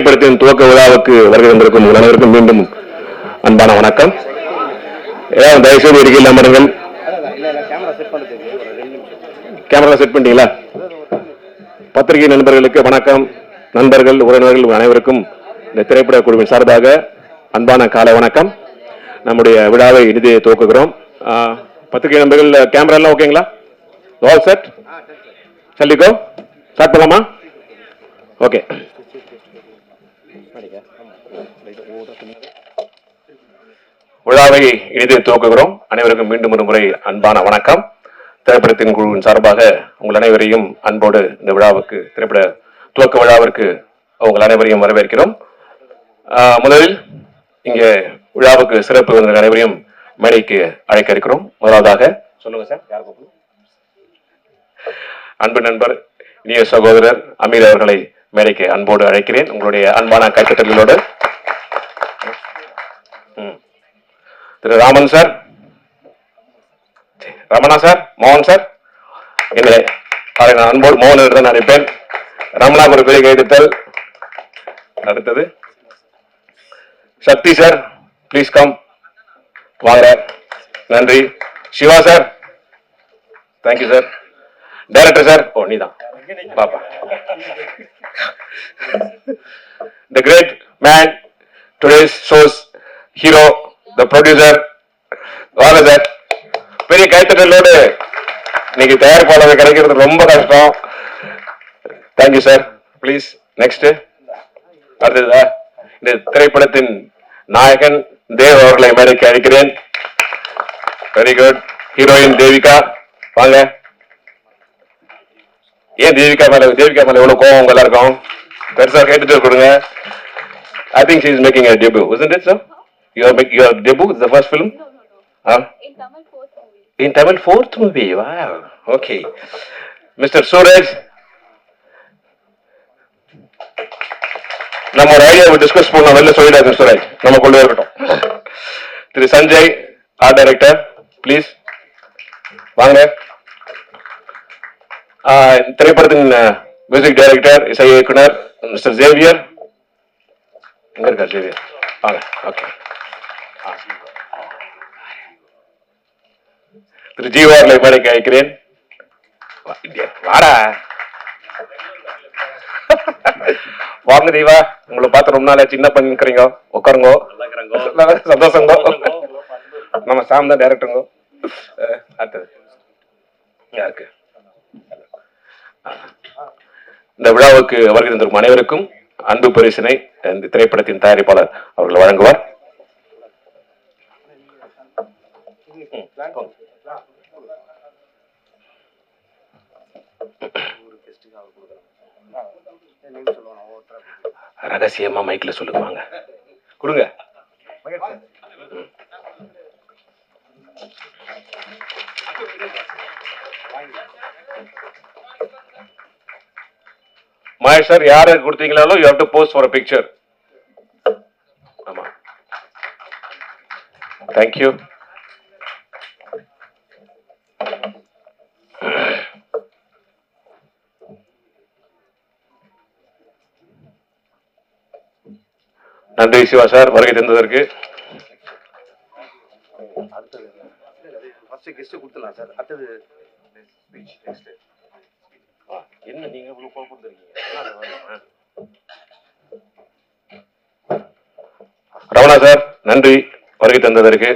திரைப்படத்தின் துவக்க விழாவுக்கு வருகை வந்திருக்கும் உங்கள் அனைவருக்கும் மீண்டும் அன்பான வணக்கம். தயவுசெய்து இருக்கையில் அமருங்கள். கேமரா செட் பண்ணிட்டீங்களா? பத்திரிகை நண்பர்களுக்கு வணக்கம். நண்பர்கள், உறவினர்கள் அனைவருக்கும் இந்த திரைப்பட குழுவின் சார்பாக அன்பான காலை வணக்கம். நம்முடைய விழாவை இறுதி துவக்குகிறோம். பத்திரிகை நண்பர்கள், கேமரா எல்லாம் ஓகேங்களா? All set? சல்லிக்கோ ஸ்டார்ட் பண்ணலாமா? ஓகே. விழாவை இறுதி துவக்குகிறோம். அனைவருக்கும் மீண்டும் ஒரு முறை அன்பான வணக்கம். திரைப்படத்தின் குழுவின் சார்பாக உங்கள் அனைவரையும் அன்போடு இந்த விழாவுக்கு, திரைப்பட துவக்க விழாவிற்கு உங்கள் அனைவரையும் வரவேற்கிறோம். முதலில் இங்கே விழாவுக்கு சிறப்பு விருந்தினர் அனைவரையும் மேடைக்கு அழைக்க இருக்கிறோம். முதலாவதாக சொல்லுங்க சார், யார் கூப்பிடுங்க? அன்பு நண்பர், இனிய சகோதரர் அமீர் அவர்களை மேடைக்கு அன்போடு அழைக்கிறேன். உங்களுடைய அன்பான கைத்தட்டல்களோடு. திரு ராமன் சார், ரமணா சார், மோகன் சார், என்னை அன்போடு மோகன் என்று தான் அழைப்பேன். ரமணா ஒரு பெரிய கைதட்டல். அடுத்தது சக்தி சார், ப்ளீஸ் கம், வாங்க. நன்றி. Siva sir, thank you sir. Director sir, ஓ நீதான் பாப்பா. The great man, today's show's hero, the producer, வாங்க சார். பெரிய கைத்தட்டலோடு இன்னைக்கு தயாரிப்பாளர் கிடைக்கிறது ரொம்ப கஷ்டம். Thank you sir. Please next. அடுத்ததா இந்த திரைப்படத்தின் நாயகன் தேவ் அவர்களை மேடைக்கு அழைக்கிறேன். Very good. ஹீரோயின் தேவிகா, வாங்க. ஏன் தேவிகா மேல எவ்வளவு கோவம் உங்க எல்லாருக்கும்? பெருசா கேட்டுட்டு கொடுங்க. I think she is making a debut, isn't it, sir? Your debut is the first film? No. In Tamil fourth movie. In Tamil fourth movie. Wow. Okay. Mr. Suraj, நம்ம ஒரு ஐடியாவை டிஸ்கஸ் பண்ண வெளில சொல்லிடாது சுரேஷ், நம்ம கொண்டு இருக்கட்டும். திரு சஞ்சய், ஆர்ட் டைரக்டர், ப்ளீஸ் வாங்க. திரைப்படத்தின் மியூசிக் டைரக்டர், இசை இயக்குனர் மிஸ்டர் ஜேவியர், எங்க இருக்கார் ஜேவியர்? வாங்க. ஓகே. திரு ஜீவார்களை மேடைக்கு அழைக்கிறேன். வாடா, வாங்க தீவா. உங்களை பார்த்து ரொம்ப நாளா சின்ன பண்ணிக்கிறீங்க. உட்காருங்க. சந்தோஷங்க. நம்ம சாம் தான் டைரக்டருங்க. அடுத்தது யாருக்கு? இந்த விழாவுக்கு வருகை தந்திருக்கும் அனைவருக்கும் அன்பு பரிசினை இந்த திரைப்படத்தின் தயாரிப்பாளர் அவர்கள் வழங்குவார். ரகசியமா மைக்ல சொல்லுவாங்க. கொடுங்க. மகேஷ் சார், யாருக்கு கொடுத்தீங்களாலும் you have to pose for a picture. ஆமா. Thank you. நன்றி சிவா சார் வருகை தந்ததற்கு. என்ன நீங்க ரமணா சார், நன்றி வருகை தந்ததற்கு.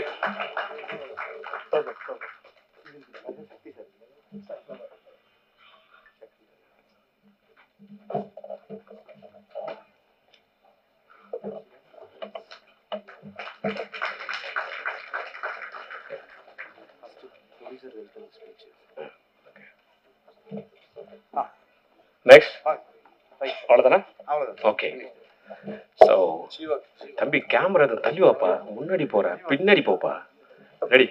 நெக்ஸ்ட் அவ்வளவுதானா? ஓகே. சோ தம்பி, கேமரா தள்ளி வாப்பா. முன்னாடி போற, பின்னாடி போப்பா. ரெடி?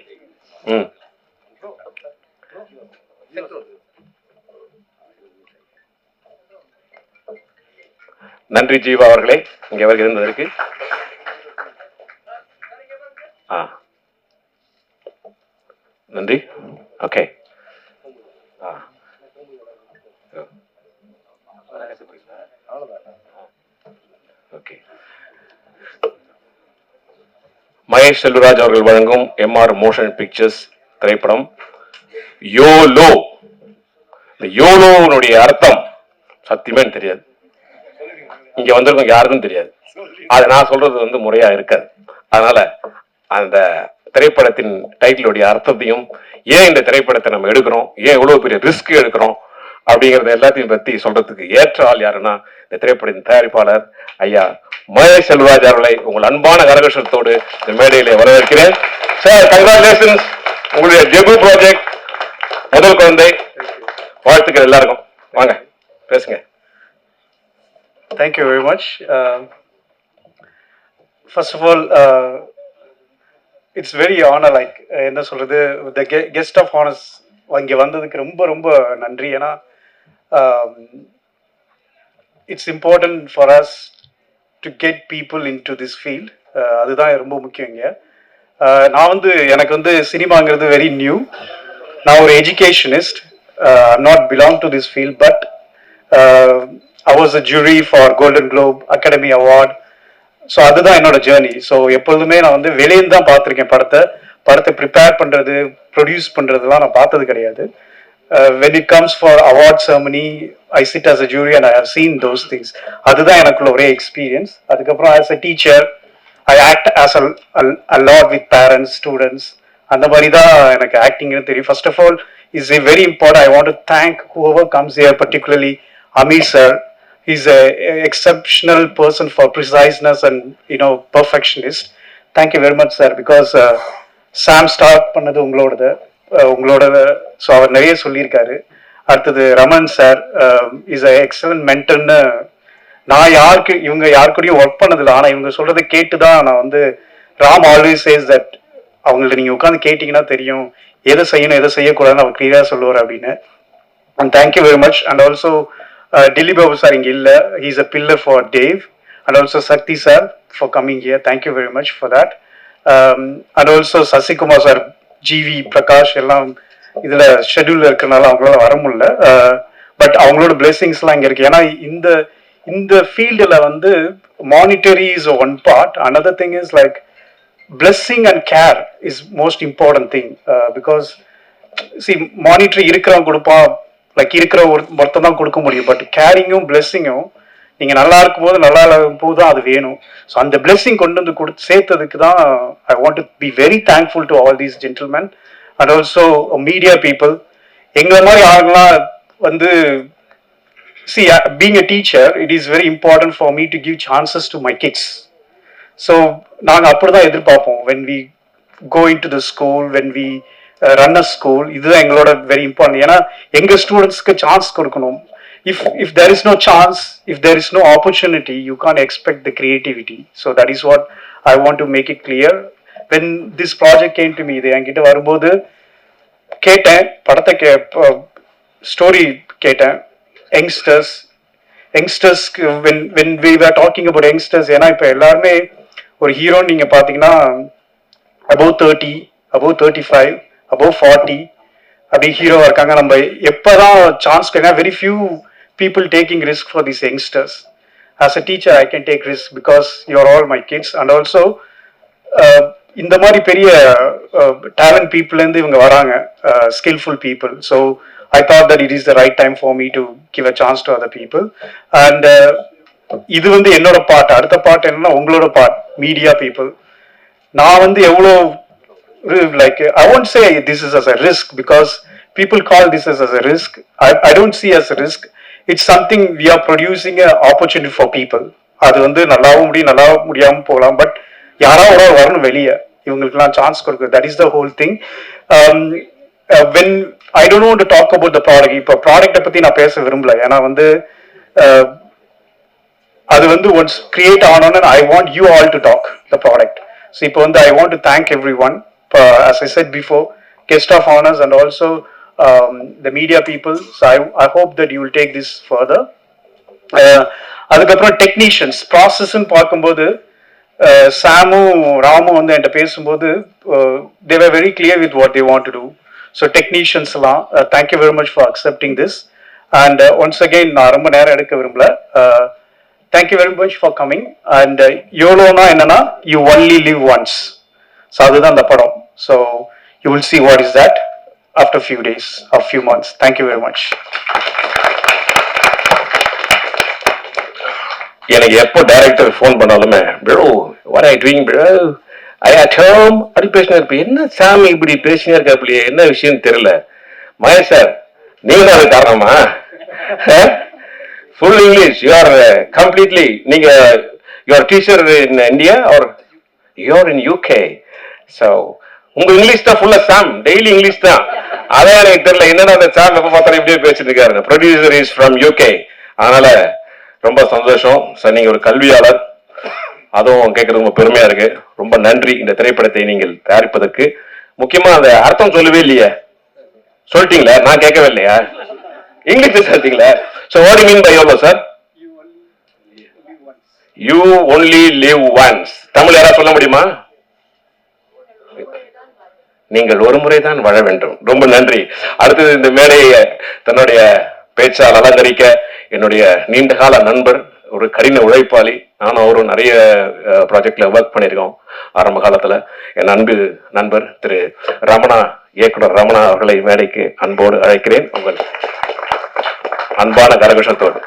நன்றி ஜீவா அவர்களே இங்கே வருகை இருந்ததற்கு. நன்றி. ஓகே. மகேஷ் செல்வராஜ் அவர்கள் வழங்கும் எம்ஆர் மோஷன் பிக்சர்ஸ் திரைப்படம் யோலோ. இந்த யோலோனுடைய அர்த்தம் சத்தியமே தெரியாது, இங்க வந்திருக்கோம் யாருக்கும் தெரியாது. அது நான் சொல்றது முறையா இருக்காது. அதனால அந்த திரைப்படத்தின் டைட்டிலுடைய அர்த்தத்தையும், ஏன் இந்த திரைப்படத்தை நம்ம எடுக்கிறோம், ஏன் இவ்வளவு பெரிய ரிஸ்க் எடுக்கிறோம் அப்படிங்கறத எல்லாத்தையும் பத்தி சொல்றதுக்கு ஏற்ற ஆள் யாருன்னா இந்த திரைப்படத்தின் தயாரிப்பாளர் ஐயா மகேஷ் செல்வராஜ் அவர்களை உங்கள் அன்பான கரகோஷத்தோடு இந்த மேடையிலே வரவேற்கிறேன். சார், கங்க்ராச்சுலேஷன்ஸ், உங்களுடைய ஜெபு ப்ராஜெக்ட் முதல் குழந்தை. வாழ்த்துக்கள் எல்லாருக்கும். வாங்க பேசுங்க. Thank you very much. First of all, it's very honor, like என்ன சொல்றது, the guest of honors இங்க வந்ததுக்கு ரொம்ப ரொம்ப நன்றி. ஏன்னா it's important for us to get people into this field. அதுதான் ரொம்ப முக்கியம் இங்க. நான் எனக்கு சினிமாங்கிறது வெரி நியூ. நான் ஒரு educationist. I'm not belong to this field, but I was a jury for Golden Globe Academy Award. So அதுதான் என்னோட ஜேர்னி. ஸோ எப்பொழுதுமே நான் வெளியில தான் பார்த்துருக்கேன். படத்தை ப்ரிப்பேர் பண்ணுறது, ப்ரொடியூஸ் பண்ணுறதுலாம் நான் பார்த்தது கிடையாது. when it comes for award ceremony, I sit as a jury and I have seen those things. அதுதான் எனக்குள்ள ஒரே எக்ஸ்பீரியன்ஸ். அதுக்கப்புறம் as a teacher, I act as a lot with parents, students. அந்த மாதிரி தான் எனக்கு ஆக்டிங்னு தெரியும். First of all is a very important. I want to thank whoever comes here, particularly Amir sir. He's an exceptional person for preciseness and perfectionist. Thank you very much sir, because Sam start பண்ணது உங்களோட so அவர் நிறைய சொல்லியிருக்காரு. அடுத்தது Raman sir is a excellent மென்டர்னு. நான் இவங்க யாருக்கூடையும் work பண்ணதில்லை, ஆனால் இவங்க சொல்றதை கேட்டு தான் நான் ராம் ஆல்வேஸ் சேஸ் தட் அவங்கள்ட்ட நீங்கள் உட்காந்து கேட்டிங்கன்னா தெரியும் எதை செய்யணும் எதை செய்யக்கூடாதுன்னு அவர் கிளியராக சொல்லுவார் அப்படின்னு. And thank you very much. And also Dilip Babu sir inge illa, he is a pillar for Dave, and also Sakti sir for coming here. Thank you very much for that. And also Sasikumar sir, GV Prakash ellam idla schedule irukanaala avangala vara mudilla, but avangaloda blessings la inga irukku. Ena இந்த field la monetary is one part. Another thing is like blessing and care is most important thing, because see monetary irukran kudupa, like இருக்கிற ஒருத்தம் தான் கொடுக்க முடியும். But கேரிங்கும் பிளெஸ்ஸிங்கும் நீங்கள் நல்லா இருக்கும் போது நல்லா இருக்கும் போது தான் அது வேணும். ஸோ அந்த பிளெஸ்ஸிங் கொண்டு கொடுத்து சேர்த்ததுக்கு தான் I want to be very thankful to all these gentlemen and also media people. எங்களை மாதிரி ஆளுங்களாம் see, being a teacher, it is very important for me to give chances to my kids. So நாங்கள் அப்படி தான் எதிர்பார்ப்போம். when we go into the school, when we run a school, இதுதான் எங்களோட very important. ஏன்னா எங்க ஸ்டூடெண்ட்ஸ்க்கு சான்ஸ் கொடுக்கணும். if there is no chance, if there is no opportunity, you can't expect the creativity. So that is what I want to make it clear. When this project came to me, இது என்கிட்ட வரும்போது கேட்டேன், படத்தை story கேட்டேன். Youngsters when we were talking about youngsters, ஏன்னா இப்போ எல்லாருமே ஒரு ஹீரோன்னு நீங்க பாத்தீங்கன்னா above 30, above 35, above 40 அப்படி ஹீரோவா இருக்காங்க. நம்ம எப்பதான் சான்ஸ் கிடையாது. Very few people taking risk for this youngsters. As a teacher I can take risk because you are all my kids. And also இந்த மாதிரி பெரிய டேலண்ட் பீப்புள்லேருந்து இவங்க வராங்க, skilful people. So I thought that it is the right time for me to give a chance to other people. And இது என்னோட part. அடுத்த part என்னன்னா உங்களோட பார்ட், மீடியா பீப்புள். நான் எவ்வளோ like I won't say this is as a risk, because people call this as a risk. I don't see as a risk. It's something we are producing an opportunity for people. அது நல்லாவும் முடியும், நல்லா முடியாம போகலாம். But யாராவது வரணும் வெளியே, இவங்களுக்குலாம் சான்ஸ் கொடுக்குறது. that is the whole thing. When I don't want to talk about the product, இப்போ ப்ராடக்ட்டை பத்தி நான் பேச விரும்பல. ஏன்னா அது once create ஆனோன்னு I want you all to talk the product. So இப்போ I want to thank everyone. As I said before, guest of honors and also the media people. So I hope that you will take this further. அதுக்கப்புறம் technicians ப்ராசஸ்ன்னு பார்க்கும்போது சாமும் ராமும் என்கிட்ட பேசும்போது they were very clear with what they want to do. So டெக்னீஷியன்ஸ்லாம் thank you very much for accepting this. And once again நான் ரொம்ப நேரம் எடுக்க விரும்பல. Thank you very much for coming. And YOLO na என்னன்னா you only live once. So அதுதான் அந்த படம். So you will see what is that after few days or few months. Thank you very much. எனக்கு எப்போ director phone பண்ணாலுமே bro what I doing bro I at home அப்படி பேசினா இருப்ப. என்ன சாமி இப்படி பேசினா இருக்க, அப்படி என்ன விஷயம் தெரியல. மகேஷ் சார் நீங்க தான் அது காரணமா? Full English you are completely. நீங்க your teacher in India are you are in UK? So உங்க இங்கிலீஷ் தான் ஃபுல்லா சாம், டெய்லி இங்கிலீஷ் தான். அதான் எனக்கு தெரியல என்னன்னா அந்த சாம் எப்ப பார்த்தாலும் இப்படியே பேசிட்டு இருக்காரு. Producer is from UK. அதனால ரொம்ப சந்தோஷம் சார். நீங்க ஒரு கல்வியாளர், அதுவும் கேட்கறது ரொம்ப பெருமையா இருக்கு. ரொம்ப நன்றி இந்த திரைப்படத்தை நீங்கள் தயாரிப்பதற்கு. முக்கியமா அந்த அர்த்தம் சொல்லவே இல்லையே, சொல்லிட்டீங்களா? நான் கேட்கவே இல்லையா? இங்கிலீஷ் சொல்லிட்டீங்களா? So what you mean by எவ்வளோ sir? You only live once. Tamil யாராவது சொல்ல முடியுமா? நீங்கள் ஒரு முறைதான் வாழ வேண்டும். ரொம்ப நன்றி. அடுத்தது இந்த மேடையை தன்னுடைய பேச்சால் அலங்கரிக்க என்னுடைய நீண்டகால நண்பர், ஒரு கடின உழைப்பாளி, நானும் அவரும் நிறைய ப்ராஜெக்ட்ல ஒர்க் பண்ணியிருக்கோம் ஆரம்ப காலத்துல. என் அன்பு நண்பர் திரு ரமணா, இயக்குனர் ரமணா அவர்களை மேடைக்கு அன்போடு அழைக்கிறேன். உங்கள் அன்பான கரகோஷத்தோடு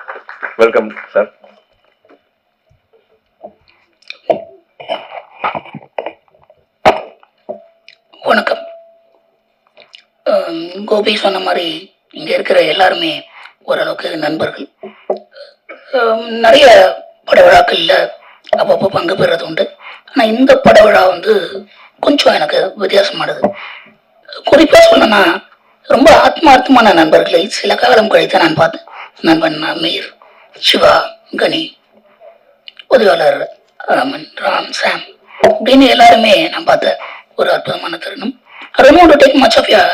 வெல்கம் சார். வணக்கம். கோபி சொன்ன மாதிரி இங்க இருக்கிற எல்லாருமே ஓரளவுக்கு நண்பர்கள். நிறைய பட விழாக்கள்ல அப்பப்போ பங்கு பெறது உண்டு. ஆனா இந்த பட விழா கொஞ்சம் எனக்கு வித்தியாசமானது. குறிப்பா சொல்லணும்னா ரொம்ப ஆத்மார்த்தமான நண்பர்களை சில காலம் கழித்து நான் பார்த்தேன். நண்பன் மீர், சிவா, கனி, உதவியாளர் ராமன், ராம், சாம் அப்படின்னு எல்லாருமே நான் பார்த்த ஒரு அற்புதமான தருணம். I don't want to take much of your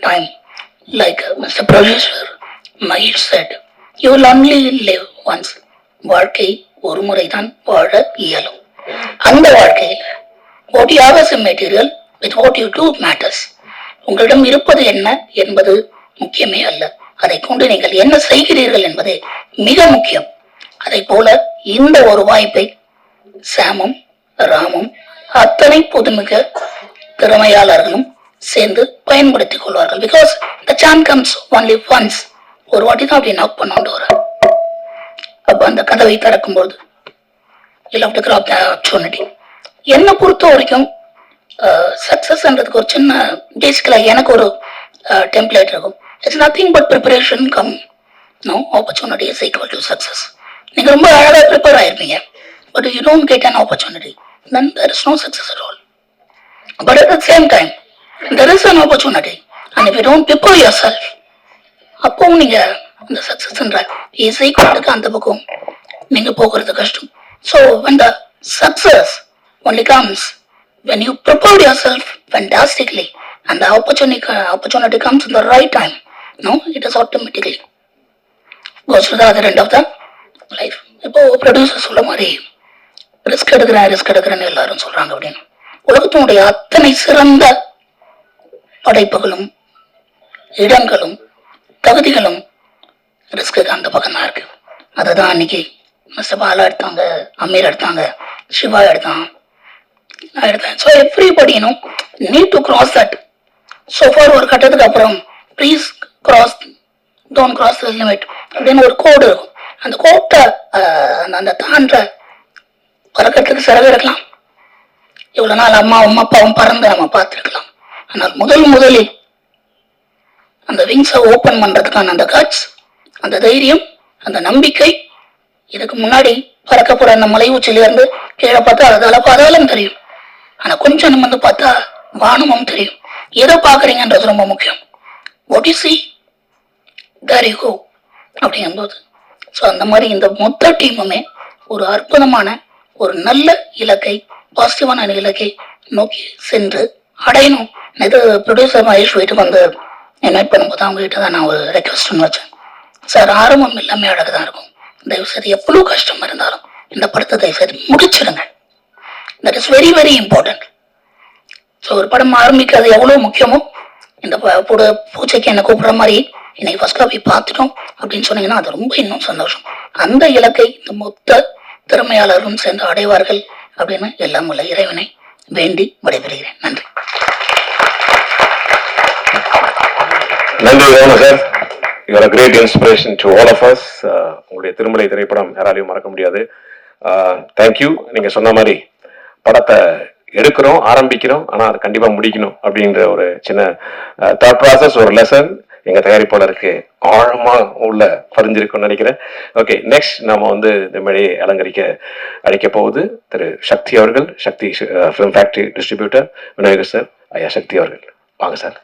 time. Like Mr. Producer Mahesh said, you will only live once. வாழ்க்கை ஒரு முறைதான் வாழ இயலும். அந்த வாழ்க்கையில் what you have as a material with what you do matters. உங்களிடம் இருப்பது என்ன என்பது முக்கியமே அல்ல, அதை கொண்டு நீங்கள் என்ன செய்கிறீர்கள் என்பதே மிக முக்கியம். அதை போல இந்த ஒரு வாய்ப்பை சாமும் ராமும் அத்தனை புதுமிக திறமையாளர்களும் சேர்ந்து பயன்படுத்திக் கொள்வார்கள். Because the chance comes only once. ஒரு வாட்டி தான் அப்படி நாக் பண்ணாண்டு வர. அப்ப அந்த கதவை திறக்கும்போது you'll have to grab the opportunity. என்னை பொறுத்த வரைக்கும் சக்சஸ்ன்றதுக்கு ஒரு சின்ன பேசிக்கலா எனக்கு ஒரு டெம்ப்ளேட் இருக்கும். It's nothing but preparation come no opportunity is equal to success. நீங்க ரொம்ப அழகாக ப்ரிப்பேர் ஆயிருப்பீங்க, but you don't get an opportunity, then there is no success at all. But at the same time, there is an opportunity, and if you don't prepare yourself, அப்போ நீங்க அந்த சக்சஸ்ன்ற இசைக்கு அந்த பக்கம் நீங்க போகிறது கஷ்டம். So when the success only comes when you prepare yourself fantastically and the opportunity comes in the right time, no, it is automatically goes to the other end of the life. இப்போ producer சொல்ல மாதிரி risk எடுக்கிறேன்னு எல்லாரும் சொல்றாங்க அப்படின்னு. உலகத்தினுடைய அத்தனை சிறந்த படைப்புகளும் இடங்களும் தகுதிகளும் ரிஸ்க்கு அந்த பக்கம் தான் இருக்கு. அதுதான் அன்னைக்கு மிஸ்டர் பாலா எடுத்தாங்க, அமீர் எடுத்தாங்க, சிவா எடுத்தான், நான் எடுத்தேன். So everybody need to cross that. So for ஒரு கட்டத்துக்கு அப்புறம் please cross, don't cross the limit அப்படின்னு ஒரு கோடு இருக்கும். அந்த கோட்டை அந்த தாண்ட பறக்கிறதுக்கு சிறகு இருக்கலாம். இவ்வளவு நாள் அம்மாவும் அப்பாவும் பறந்து நம்ம பார்த்துருக்கலாம். ஆனால் முதலில் அந்த விங்ஸை ஓப்பன் பண்றதுக்கான அந்த கட்ஸ், அந்த தைரியம், அந்த நம்பிக்கை, இதுக்கு முன்னாடி பறக்க போற அந்த மலை உச்சில இருந்து கீழே பார்த்தா அதால பாதாளம் தெரியும். ஆனா கொஞ்சம் நம்ம பார்த்தா வானமும் தெரியும். எதை பாக்குறீங்கன்றது ரொம்ப முக்கியம். What you see, there you go அப்படிங்கும்போது, ஸோ அந்த மாதிரி இந்த மொத்த டீமுமே ஒரு அற்புதமான ஒரு நல்ல இலக்கை, பாசிட்டிவான இலக்கை நோக்கி சென்று அடையணும். இது ப்ரொடியூசர் மகேஷ் வீட்டுக்கு இன்வைட் பண்ணும்போது அவங்க கிட்ட தான் நான் ஒரு ரெக்வஸ்ட்னு வச்சேன். சார், ஆரம்பம் எல்லாமே அழகு தான் இருக்கும். தயவுசெய்து எவ்வளவு கஷ்டம் இருந்தாலும் இந்த படத்தை தயவுசெய்து முடிச்சிடுங்க. That is very very important. So ஒரு படம் ஆரம்பிக்கிறது எவ்வளவு முக்கியமோ, இந்த பூஜைக்கு என்ன கூப்பிடுற மாதிரி இன்னைக்கு ஃபர்ஸ்ட் காப்பி பார்த்துட்டோம் அப்படின்னு சொன்னீங்கன்னா அது ரொம்ப இன்னும் சந்தோஷம். அந்த இலக்கை இந்த மொத்த திறமையாளர்களும் சேர்ந்து அடைவார்கள் அப்படின்னு எல்லாம் உள்ள இறைவனை வேண்டி விடைபெறுகிறேன். நன்றி. நன்றி sir. You are a great inspiration to all of us. உங்களுடைய திருமலை திரைப்படம் யாராலையும் மறக்க முடியாது. தேங்க்யூ. நீங்க சொன்ன மாதிரி படத்தை எடுக்கிறோம், ஆரம்பிக்கிறோம், ஆனா அது கண்டிப்பா முடிக்கணும் அப்படின்ற ஒரு சின்ன தாட் ப்ராசஸ், ஒரு லெசன் எங்க தயாரிப்பாளருக்கு ஆழமா உள்ள பதிஞ்சிருக்கும்னு நினைக்கிறேன். ஓகே, நெக்ஸ்ட் நாம வந்து இந்த மேடையை அழைக்க போகுது திரு சக்தி அவர்கள். Sakthi film factory distributor Vinayagar sir. ஐயா சக்தி அவர்கள் வாங்க சார்.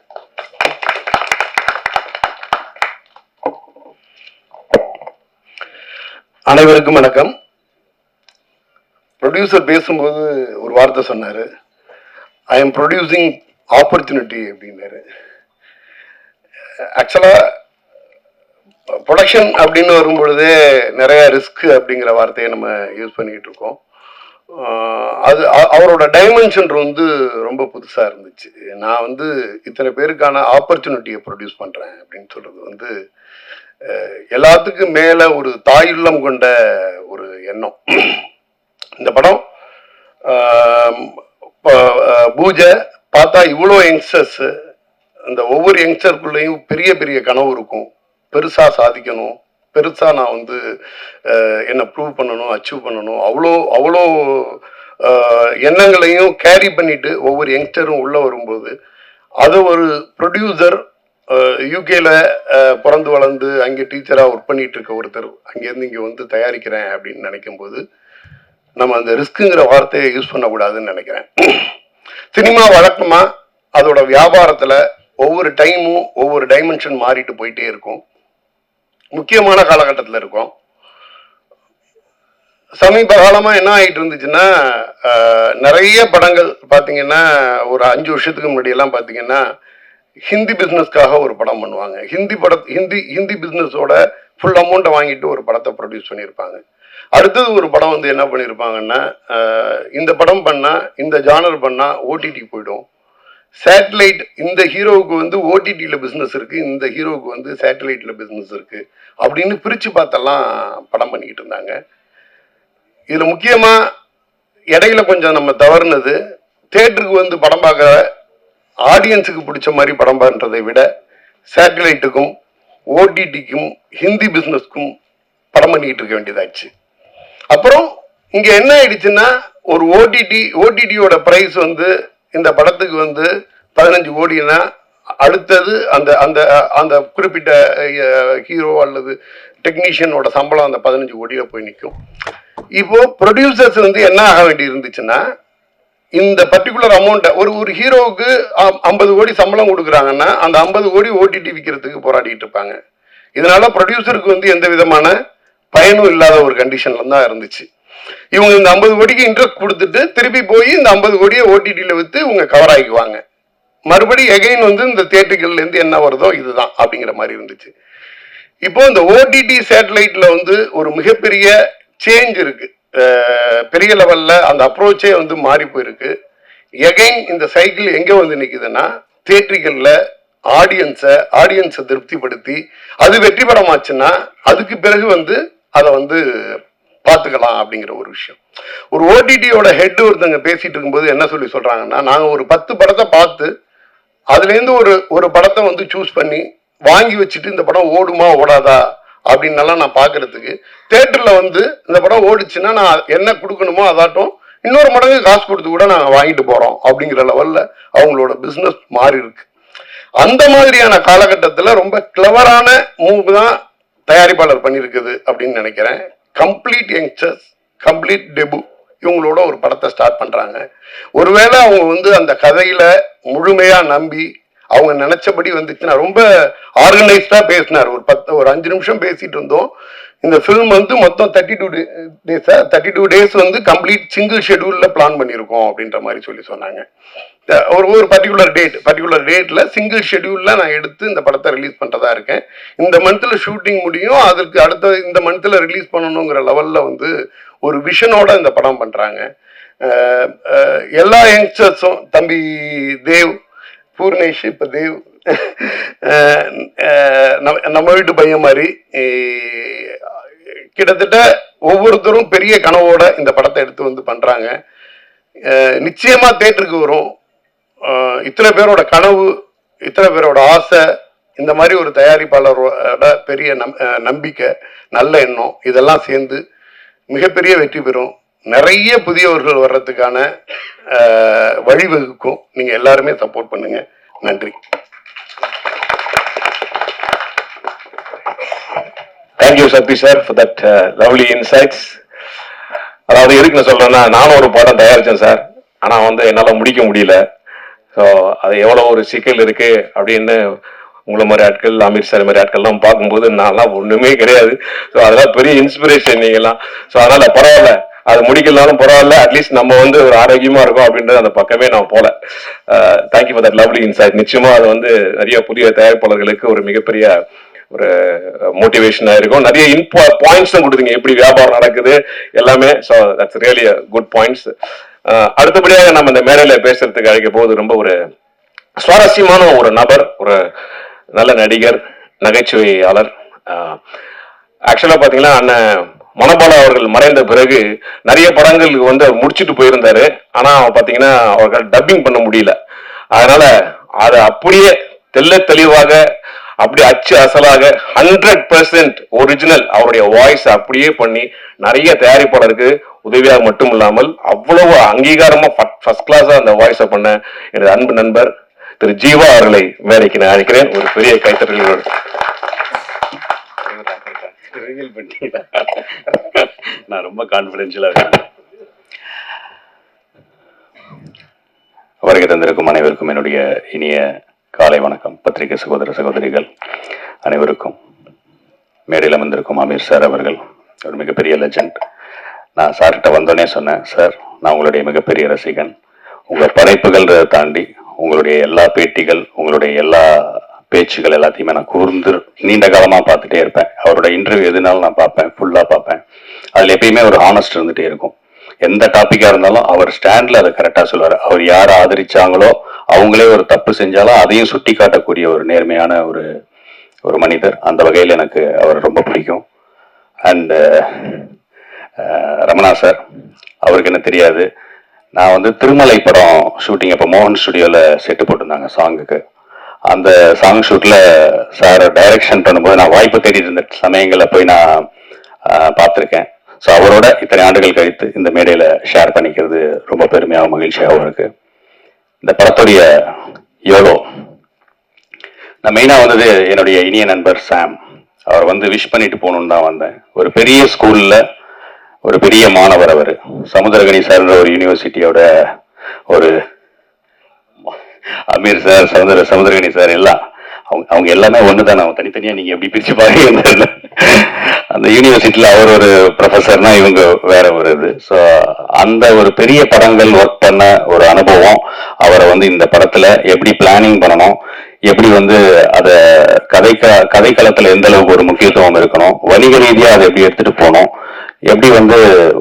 அனைவருக்கும் வணக்கம். ப்ரொடியூசர் பேசும்போது ஒரு வார்த்தை சொன்னார், ஐ எம் ப்ரொடியூசிங் ஆப்பர்ச்சுனிட்டி அப்படின்னாரு. ஆக்சுவலாக ப்ரொடக்ஷன் அப்படின்னு வரும்பொழுதே நிறைய ரிஸ்க் அப்படிங்கிற வார்த்தையை நம்ம யூஸ் பண்ணிக்கிட்டு இருக்கோம். அது அவரோட டைமென்ஷன் வந்து ரொம்ப புதுசாக இருந்துச்சு. நான் வந்து இத்தனை பேருக்கான ஆப்பர்ச்சுனிட்டியை ப்ரொடியூஸ் பண்ணுறேன் அப்படின்னு சொல்கிறது வந்து எல்லாத்துக்கும் மேலே ஒரு தாயுள்ளம் கொண்ட ஒரு எண்ணம். இந்த படம் பூஜை பார்த்தா இவ்வளோ யங்ஸ்டர்ஸ், அந்த ஒவ்வொரு யங்ஸ்டருக்குள்ளேயும் பெரிய பெரிய கனவு இருக்கும். பெருசாக சாதிக்கணும், பெருசாக நான் வந்து என்னை ப்ரூவ் பண்ணணும், அச்சீவ் பண்ணணும், அவ்வளோ எண்ணங்களையும் கேரி பண்ணிட்டு ஒவ்வொரு யங்ஸ்டரும் உள்ளே வரும்போது அது ஒரு ப்ரொடியூசர் யூகேல பிறந்து வளர்ந்து அங்கே டீச்சராக ஒர்க் பண்ணிட்டு இருக்க ஒருத்தர் அங்கேருந்து இங்கே வந்து தயாரிக்கிறேன் அப்படின்னு நினைக்கும் போது நம்ம அந்த ரிஸ்க்குங்கிற வார்த்தையை யூஸ் பண்ணக்கூடாதுன்னு நினைக்கிறேன். சினிமா வழக்கமா அதோட வியாபாரத்துல ஒவ்வொரு டைமும் ஒவ்வொரு டைமென்ஷன் மாறிட்டு போயிட்டே இருக்கும். முக்கியமான காலகட்டத்தில் இருக்கும். சமீப காலமா என்ன ஆகிட்டு இருந்துச்சுன்னா, நிறைய படங்கள் பார்த்தீங்கன்னா ஒரு 5 வருஷத்துக்கு முன்னாடி எல்லாம் பார்த்தீங்கன்னா ஹிந்தி பிஸ்னஸ்க்காக ஒரு படம் பண்ணுவாங்க. ஹிந்தி பிஸ்னஸோட ஃபுல் அமௌண்ட்டை வாங்கிட்டு ஒரு படத்தை ப்ரொடியூஸ் பண்ணியிருப்பாங்க. அடுத்தது ஒரு படம் வந்து என்ன பண்ணியிருப்பாங்கன்னா, இந்த படம் பண்ணால் இந்த ஜானர் பண்ணால் ஓடிடி போயிடும், சேட்டலைட் இந்த ஹீரோவுக்கு வந்து ஓடிடியில் பிஸ்னஸ் இருக்குது, இந்த ஹீரோவுக்கு வந்து சேட்டலைட்டில் பிஸ்னஸ் இருக்குது அப்படின்னு பிரித்து பார்த்தெல்லாம் படம் பண்ணிக்கிட்டு இருந்தாங்க. இதில் முக்கியமாக இடையில கொஞ்சம் நம்ம தவறுனது, தேட்டருக்கு வந்து படம் பார்க்குற ஆடியன்ஸுக்கு பிடிச்ச மாதிரி படம் பண்ணுறதை விட சேட்டலைட்டுக்கும் ஓடிடிக்கும் ஹிந்தி பிஸ்னஸ்க்கும் படம் பண்ணிக்கிட்டு இருக்க வேண்டியதாச்சு. அப்புறம் இங்கே என்ன ஆயிடுச்சுன்னா, ஒரு ஓடிடியோட ப்ரைஸ் வந்து இந்த படத்துக்கு வந்து 15 கோடினா அடுத்தது அந்த அந்த அந்த குறிப்பிட்ட ஹீரோ அல்லது டெக்னீஷியனோட சம்பளம் அந்த 15 கோடியில் போய் நிற்கும். இப்போ ப்ரொடியூசர்ஸ் வந்து என்ன ஆக வேண்டி இருந்துச்சுன்னா, இந்த பர்டிகுலர் அமௌண்ட்டை ஒரு ஹீரோவுக்கு 50 கோடி சம்பளம் கொடுக்குறாங்கன்னா அந்த 50 கோடி ஓடிடி விற்கிறதுக்கு போராடிட்டு இருப்பாங்க. இதனால ப்ரொடியூசருக்கு வந்து எந்த விதமான பயனும் இல்லாத ஒரு கண்டிஷன்ல தான் இருந்துச்சு. இவங்க இந்த 50 கோடிக்கு இன்ட்ரெஸ்ட் கொடுத்துட்டு திருப்பி போய் இந்த 50 கோடியை ஓடிடியில் விற்று இவங்க கவர் ஆகிக்குவாங்க. மறுபடி எகைன் வந்து இந்த தியேட்டர்கள்ல இருந்து என்ன வருதோ இதுதான் அப்படிங்கிற மாதிரி இருந்துச்சு. இப்போ இந்த ஓடிடி சேட்டலைட்ல வந்து ஒரு மிகப்பெரிய சேஞ்ச் இருக்கு. பெரிய லெவல்ல அந்த அப்ரோச்சே வந்து மாறி போயிருக்கு. எகைன் இந்த சைக்கிள் எங்க வந்து நிக்குதுன்னா, தியேட்டர்கள்ல ஆடியன்ஸை திருப்திப்படுத்தி அது வெற்றி பெறமாச்சுன்னா அதுக்கு பிறகு வந்து அதை வந்து பார்த்துக்கலாம் அப்படிங்கிற ஒரு விஷயம். ஒரு ஓடிடியோட ஹெட் ஒருத்தங்க பேசிட்டு இருக்கும்போது என்ன சொல்றாங்கன்னா, நாங்க ஒரு 10 படத்தை பார்த்து அதுலேருந்து ஒரு படத்தை வந்து சூஸ் பண்ணி வாங்கி வச்சுட்டு இந்த படம் ஓடுமா ஓடாதா அப்படின்னலாம் நான் பார்க்கறதுக்கு, தேட்டர்ல வந்து இந்த படம் ஓடிச்சுன்னா நான் என்ன கொடுக்கணுமோ அதாட்டும் இன்னொரு மடங்கு காசு கொடுத்து கூட நாங்கள் வாங்கிட்டு போறோம் அப்படிங்கிற லெவல்ல அவங்களோட பிஸ்னஸ் மாறி இருக்கு. அந்த மாதிரியான காலகட்டத்தில் ரொம்ப கிளவரான மூவ் தான் தயாரிப்பாளர் பண்ணியிருக்குது அப்படின்னு நினைக்கிறேன். கம்ப்ளீட் யங்ஸ்டர்ஸ், கம்ப்ளீட் டெபு இவங்களோட ஒரு படத்தை ஸ்டார்ட் பண்றாங்க. ஒருவேளை அவங்க வந்து அந்த கதையில முழுமையா நம்பி அவங்க நினைச்சபடி வந்துச்சுன்னா, ரொம்ப ஆர்கனைஸ்டா பேசினார். ஒரு 5 நிமிஷம் பேசிட்டு இருந்தோம். இந்த ஃபிலிம் வந்து மொத்தம் 32 டேஸ் வந்து கம்ப்ளீட் சிங்கிள் ஷெட்யூல்ல பிளான் பண்ணியிருக்கோம் அப்படின்ற மாதிரி சொன்னாங்க. ஒரு பர்டிகுலர் டேட்ல சிங்கிள் ஷெட்யூல்ல நான் எடுத்து இந்த படத்தை ரிலீஸ் பண்றதா இருக்கேன். இந்த மந்த்ல ஷூட்டிங் முடியும், அதற்கு அடுத்த இந்த மந்த்ல ரிலீஸ் பண்ணணுங்கிற லெவல்ல வந்து ஒரு விஷனோட இந்த படம் பண்றாங்க. எல்லா யங்ஸ்டர்ஸும், தம்பி தேவ், பூர்ணேஷ், இப்ப தேவ் நம்ம வீட்டு பையன் மாதிரி கிட்டத்தட்ட ஒவ்வொருத்தரும் பெரிய கனவோட இந்த படத்தை எடுத்து வந்து பண்றாங்க. நிச்சயமா தேட்டருக்கு வரும். இத்தனை பேரோட கனவு, இத்தனை பேரோட ஆசை, இந்த மாதிரி ஒரு தயாரிப்பாளரோட பெரிய நம்பிக்கை, நல்ல எண்ணம் இதெல்லாம் சேர்ந்து மிகப்பெரிய வெற்றி பெறும். நிறைய புதியவர்கள் வர்றதுக்கான வழிவகுக்கும். நீங்க எல்லாருமே சப்போர்ட் பண்ணுங்க. நன்றி. Thank you Sakthi sir for that lovely insights. அதாவது எதுக்கு நான் சொல்றேன்னா, நானும் ஒரு படம் தயாரிச்சேன் சார், ஆனா என்னால் முடிக்க முடியல. ஸோ அது எவ்வளோ ஒரு சிக்கல் இருக்கு அப்படின்னு உங்களை மாதிரி ஆட்கள், அமீர் சார் மாதிரி ஆட்கள்லாம் பார்க்கும்போது நான்லாம் ஒன்றுமே கிடையாது. ஸோ அதெல்லாம் பெரிய இன்ஸ்பிரேஷன் நீங்கள்லாம். ஸோ அதனால பரவாயில்ல, அது முடிக்கலனாலும் பரவாயில்ல, அட்லீஸ்ட் நம்ம ஒரு ஆரோக்கியமா இருக்கும் அப்படின்றது அந்த பக்கமே நான் போல. Thank you for that lovely inside. நிச்சயமா அது நிறைய புதிய தயாரிப்பாளர்களுக்கு ஒரு மிகப்பெரிய ஒரு மோட்டிவேஷனா இருக்கும். நிறைய பாயிண்ட்ஸும் கொடுத்தீங்க, எப்படி வியாபாரம் நடக்குது எல்லாமே. So that's really good points. அடுத்தபடியாக நம்ம இந்த மேடையில பேசுறதுக்கு அழைக்க போது ரொம்ப ஒரு சுவாரஸ்யமான ஒரு நபர், ஒரு நல்ல நடிகர், நகைச்சுவையாளர். ஆக்சுவலா பாத்தீங்கன்னா அண்ணன் மனோபாலா அவர்கள் மறைந்த பிறகு நிறைய படங்களுக்கு அவர் முடிச்சுட்டு போயிருந்தாரு. ஆனா பாத்தீங்கன்னா அவர்கள் டப்பிங் பண்ண முடியல. அதனால அதை அப்படியே தெல்ல தெளிவாக, அப்படி அச்சு அசலாக 100% ஒரிஜினல் அவருடைய வாய்ஸ் அப்படியே பண்ணி நிறைய தயாரிப்பாளருக்கு உதவியாக மட்டும் இல்லாமல் அவ்வளவு அங்கீகாரமா ஃபர்ஸ்ட் கிளாஸா அந்த வாய்ஸை பண்ண எனது அன்பு நண்பர் திரு ஜீவா அவர்களை மேடைக்கு நான் அழைக்கிறேன். ஒரு பெரிய கைத்தறல். நான் ரொம்ப கான்பிடென்ஷியலா இருக்கேன். வருகை தந்திருக்கும் அனைவருக்கும் என்னுடைய இனிய காலை வணக்கம். பத்திரிகை சகோதர சகோதரிகள் அனைவருக்கும், மேடையில் அமர்ந்திருக்கும் அமீர் சார் அவர்கள் ஒரு மிகப்பெரிய லெஜண்ட். நான் சார்கிட்ட வந்தோடனே சொன்னேன், சார் நான் உங்களுடைய மிகப்பெரிய ரசிகன். உங்கள் படைப்புகள் தாண்டி உங்களுடைய எல்லா பேட்டிகள், உங்களுடைய எல்லா பேச்சுகள் எல்லாத்தையுமே நான் கூர்ந்து நீண்ட காலமாக பார்த்துட்டே இருப்பேன். அவரோட இன்டர்வியூ எதுனாலும் நான் பார்ப்பேன், ஃபுல்லாக பார்ப்பேன். அதில் எப்பயுமே ஒரு ஹானஸ்ட் இருந்துகிட்டே இருக்கும். எந்த டாப்பிக்காக இருந்தாலும் அவர் ஸ்டாண்டில் அதை கரெக்டாக சொல்லுவார். அவர் யாரை ஆதரிச்சாங்களோ அவங்களே ஒரு தப்பு செஞ்சாலும் அதையும் சுட்டி காட்டக்கூடிய ஒரு நேர்மையான ஒரு மனிதர். அந்த வகையில் எனக்கு அவர் ரொம்ப பிடிக்கும். அண்ட் ரமணா சார், அவருக்கு என்ன தெரியாது, நான் திருமலை படம் ஷூட்டிங் அப்போ மோகன் ஸ்டுடியோவில் செட்டு போட்டிருந்தாங்க சாங்குக்கு. அந்த சாங் ஷூட்டில் சார் டைரக்ஷன் பண்ணும்போது நான் வாய்ப்பு தேடிட்டு இருந்த சமயங்களில் போய் நான் பார்த்துருக்கேன். ஸோ அவரோட இத்தனை ஆண்டுகள் கழித்து இந்த மேடையில் ஷேர் பண்ணிக்கிறது ரொம்ப பெருமையாகவும் மகிழ்ச்சியாகவும் இருக்கு. இந்த படத்துடைய யோலோ நான் மெயினாக என்னுடைய இனிய நண்பர் சாம், அவர் விஷ் பண்ணிட்டு போகணுன்னு தான் வந்தேன். ஒரு பெரிய ஸ்கூலில் ஒரு பெரிய மாணவர், அவர் சமுத்திரகனி சார்ன்ற ஒரு யூனிவர்சிட்டியோட ஒரு அமீர் சார், சமுத்திரகனி சார் எல்லாம் அவங்க எல்லாமே ஒன்று தானே. அவங்க தனித்தனியாக நீங்கள் எப்படி பிரித்து பாருங்க. அந்த யூனிவர்சிட்டியில் அவர் ஒரு ப்ரொஃபஸர்னா இவங்க வேற ஒரு இது. ஸோ அந்த ஒரு பெரிய படங்கள் ஒர்க் பண்ண ஒரு அனுபவம், அவரை இந்த படத்தில் எப்படி பிளானிங் பண்ணணும், எப்படி அதை கதைக்களத்தில் எந்த அளவுக்கு ஒரு முக்கியத்துவம் இருக்கணும், வணிக ரீதியாக அதை எப்படி எடுத்துட்டு போகணும், எப்படி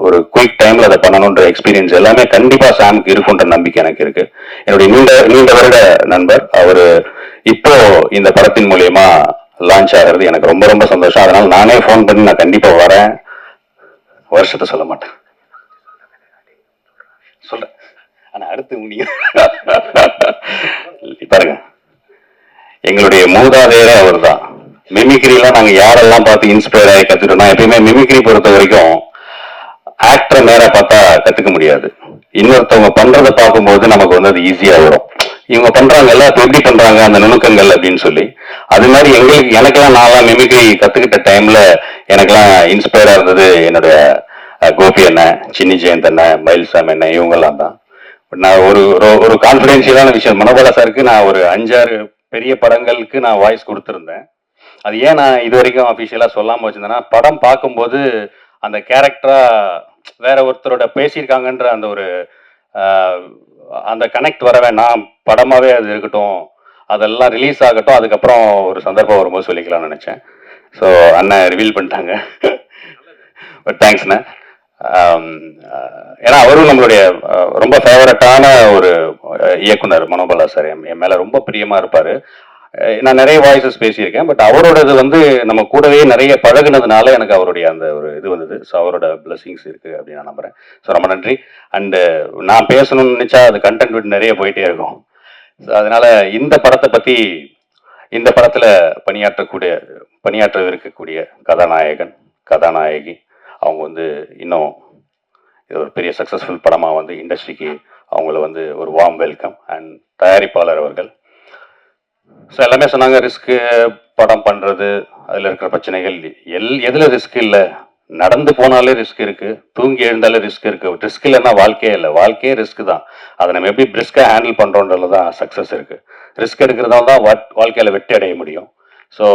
ஒரு குயிக் டைம்ல அதை பண்ணணுன்ற எக்ஸ்பீரியன்ஸ் எல்லாமே கண்டிப்பா சாமுக்கு இருக்குன்ற நம்பிக்கை எனக்கு இருக்கு. என்னுடைய நீண்ட வருட நண்பர் அவரு இப்போ இந்த படத்தின் மூலியமா லான்ச் ஆகிறது எனக்கு ரொம்ப ரொம்ப சந்தோஷம். அதனால நானே போன் பண்ணி நான் கண்டிப்பா வரேன். வருஷத்தை சொல்ல மாட்டேன், சொல்றேன். ஆனா அடுத்து நீங்க பாருங்க, எங்களுடைய மூதாதையரே அவர் தான். மிமிக்ரிலாம் நாங்க யாரெல்லாம் பார்த்து இன்ஸ்பயர் ஆகி கத்துட்டோம்னா, எப்பயுமே மிமிக்ரி பொறுத்த வரைக்கும் ஆக்டரை நேரா பார்த்தா கத்துக்க முடியாது. இன்னொருத்தவங்க பண்றதை பார்க்கும்போது நமக்கு அது ஈஸியா வரும். இவங்க பண்றாங்கல்ல, அப்ப எப்படி பண்றாங்க அந்த நுணுக்கங்கள் அப்படின்னு சொல்லி. அது மாதிரி எனக்கெல்லாம் நான்லாம் மிமிக்ரி கத்துக்கிட்ட டைம்ல எனக்கெல்லாம் இன்ஸ்பயரா இருந்தது என்னுடைய கோபி அண்ணன், சின்னி ஜெயந்த் அண்ணன், மயில்சாமி அண்ணன், இவங்கெல்லாம் தான். நான் ஒரு கான்பிடென்ஷியலான விஷயம், மனோபாலா சாருக்கு நான் ஒரு 5-6 பெரிய படங்களுக்கு நான் வாய்ஸ் கொடுத்துருந்தேன். அது ஏன் நான் இது வரைக்கும் அஃபிஷியலா சொல்லாம வச்சிருந்தேன்னா, படம் பார்க்கும்போது அந்த கேரக்டரா வேற ஒருத்தரோட பேசியிருக்காங்கன்ற அந்த கனெக்ட் வர வேணாம், படமாவே அது இருக்கட்டும், அதெல்லாம் ரிலீஸ் ஆகட்டும், அதுக்கப்புறம் ஒரு சந்தர்ப்பம் வரும்போது சொல்லிக்கலாம்னு நினைச்சேன். ஸோ அண்ணன் ரிவீல் பண்ணிட்டாங்க. பட் தேங்க்ஸ்ண்ணே. ஏன்னா அவரும் நம்மளுடைய ரொம்ப ஃபேவரட்டான ஒரு இயக்குனர் மனோபாலா சார். என் மேல ரொம்ப பிரியமா இருப்பாரு. நான் நிறைய வாய்ஸஸ் பேசியிருக்கேன். பட் அவரோடது வந்து நம்ம கூடவே நிறைய பழகுனதுனால எனக்கு அவருடைய அந்த ஒரு இது வந்தது. ஸோ அவரோட பிளெஸிங்ஸ் இருக்கு அப்படின்னு நான் நம்புறேன். ஸோ ரொம்ப நன்றி. அண்டு நான் பேசணும்னு நினைச்சா அது கண்டென்ட் விட்டு நிறைய போயிட்டே இருக்கும். ஸோ அதனால இந்த படத்தை பத்தி, இந்த படத்துல பணியாற்றவிருக்கக்கூடிய கதாநாயகன், கதாநாயகி அவங்க வந்து இன்னும் இது ஒரு பெரிய சக்ஸஸ்ஃபுல் படமாக வந்து இண்டஸ்ட்ரிக்கு அவங்கள வந்து ஒரு வார்ம் வெல்கம். அண்ட் தயாரிப்பாளர் அவர்கள் ஸோ எல்லாமே சொன்னாங்க. ரிஸ்க்கு படம் பண்ணுறது, அதில் இருக்கிற பிரச்சனைகள், எதில் ரிஸ்க் இல்லை, நடந்து போனாலே ரிஸ்க் இருக்குது, தூங்கி எழுந்தாலே ரிஸ்க் இருக்குது. ரிஸ்க் இல்லைன்னா வாழ்க்கையே இல்லை, வாழ்க்கையே ரிஸ்க் தான். அதை நம்ம எப்படி பிரிஸ்காக ஹேண்டில் பண்ணுறோன்றதுல தான் சக்ஸஸ் இருக்குது. ரிஸ்க் எடுக்கிறதால தான் வாழ்க்கையில் வெற்றி அடைய முடியும். ஸோ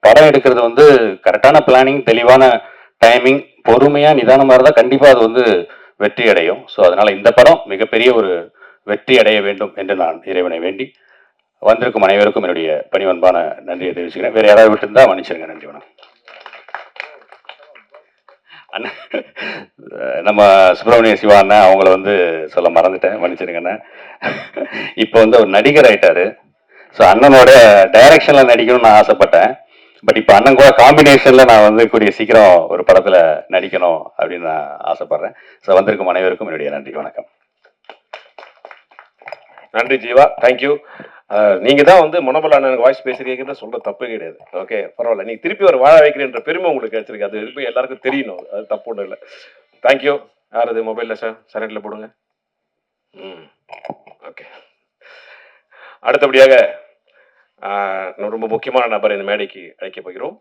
படம் எடுக்கிறது வந்து கரெக்டான பிளானிங், தெளிவான டைமிங், பொறுமையாக நிதானமாக இருந்தால் கண்டிப்பாக அது வந்து வெற்றி அடையும். ஸோ அதனால் இந்த படம் மிகப்பெரிய ஒரு வெற்றி அடைய வேண்டும் என்று நான் இறைவனை வேண்டி வந்திருக்கும் அனைவருக்கும் என்னுடைய பணிவன்பான நன்றியை தெரிவிச்சுக்கிறேன். வேறு யாராவது விட்டுருந்தா மன்னிச்சிருங்க. நன்றி, வணக்கம். அண்ணன் நம்ம சுப்பிரமணிய சிவா அண்ணன் அவங்கள வந்து சொல்ல மறந்துட்டேன், மன்னிச்சிருங்க அண்ணன். இப்போ வந்து அவர் நடிகர் ஆயிட்டாரு. ஸோ அண்ணனோட டைரக்ஷன்ல நடிக்கணும்னு நான் ஆசைப்பட்டேன். பட் இப்போ அண்ணன் கூட காம்பினேஷன்ல நான் வந்து கூடிய சீக்கிரம் ஒரு படத்துல நடிக்கணும் அப்படின்னு நான் ஆசைப்படுறேன். ஸோ வந்திருக்கும் அனைவருக்கும் என்னுடைய நன்றி, வணக்கம். நன்றி ஜீவா, தேங்க்யூ. நீங்க தான் வந்து மனோபல அண்ணனுக்கு வாய்ஸ் பேசுறீங்கன்னு சொல்ற தப்பு கிடையாது. ஓகே, பரவாயில்ல. நீ திருப்பி ஒரு வாழ வைக்கிறேன்ற பெருமை உங்களுக்கு கிடைச்சிருக்கு. அது இப்போ எல்லாருக்கும் தெரியணும், அது தப்பு ஒன்றும் இல்லை. தேங்க்யூ. யார் அது மொபைலில் சார் சைலண்ட்ல போடுங்க. ஓகே. அடுத்தபடியாக ரொம்ப முக்கியமான நபர் இந்த மேடைக்கு அழைக்க போகிறோம்.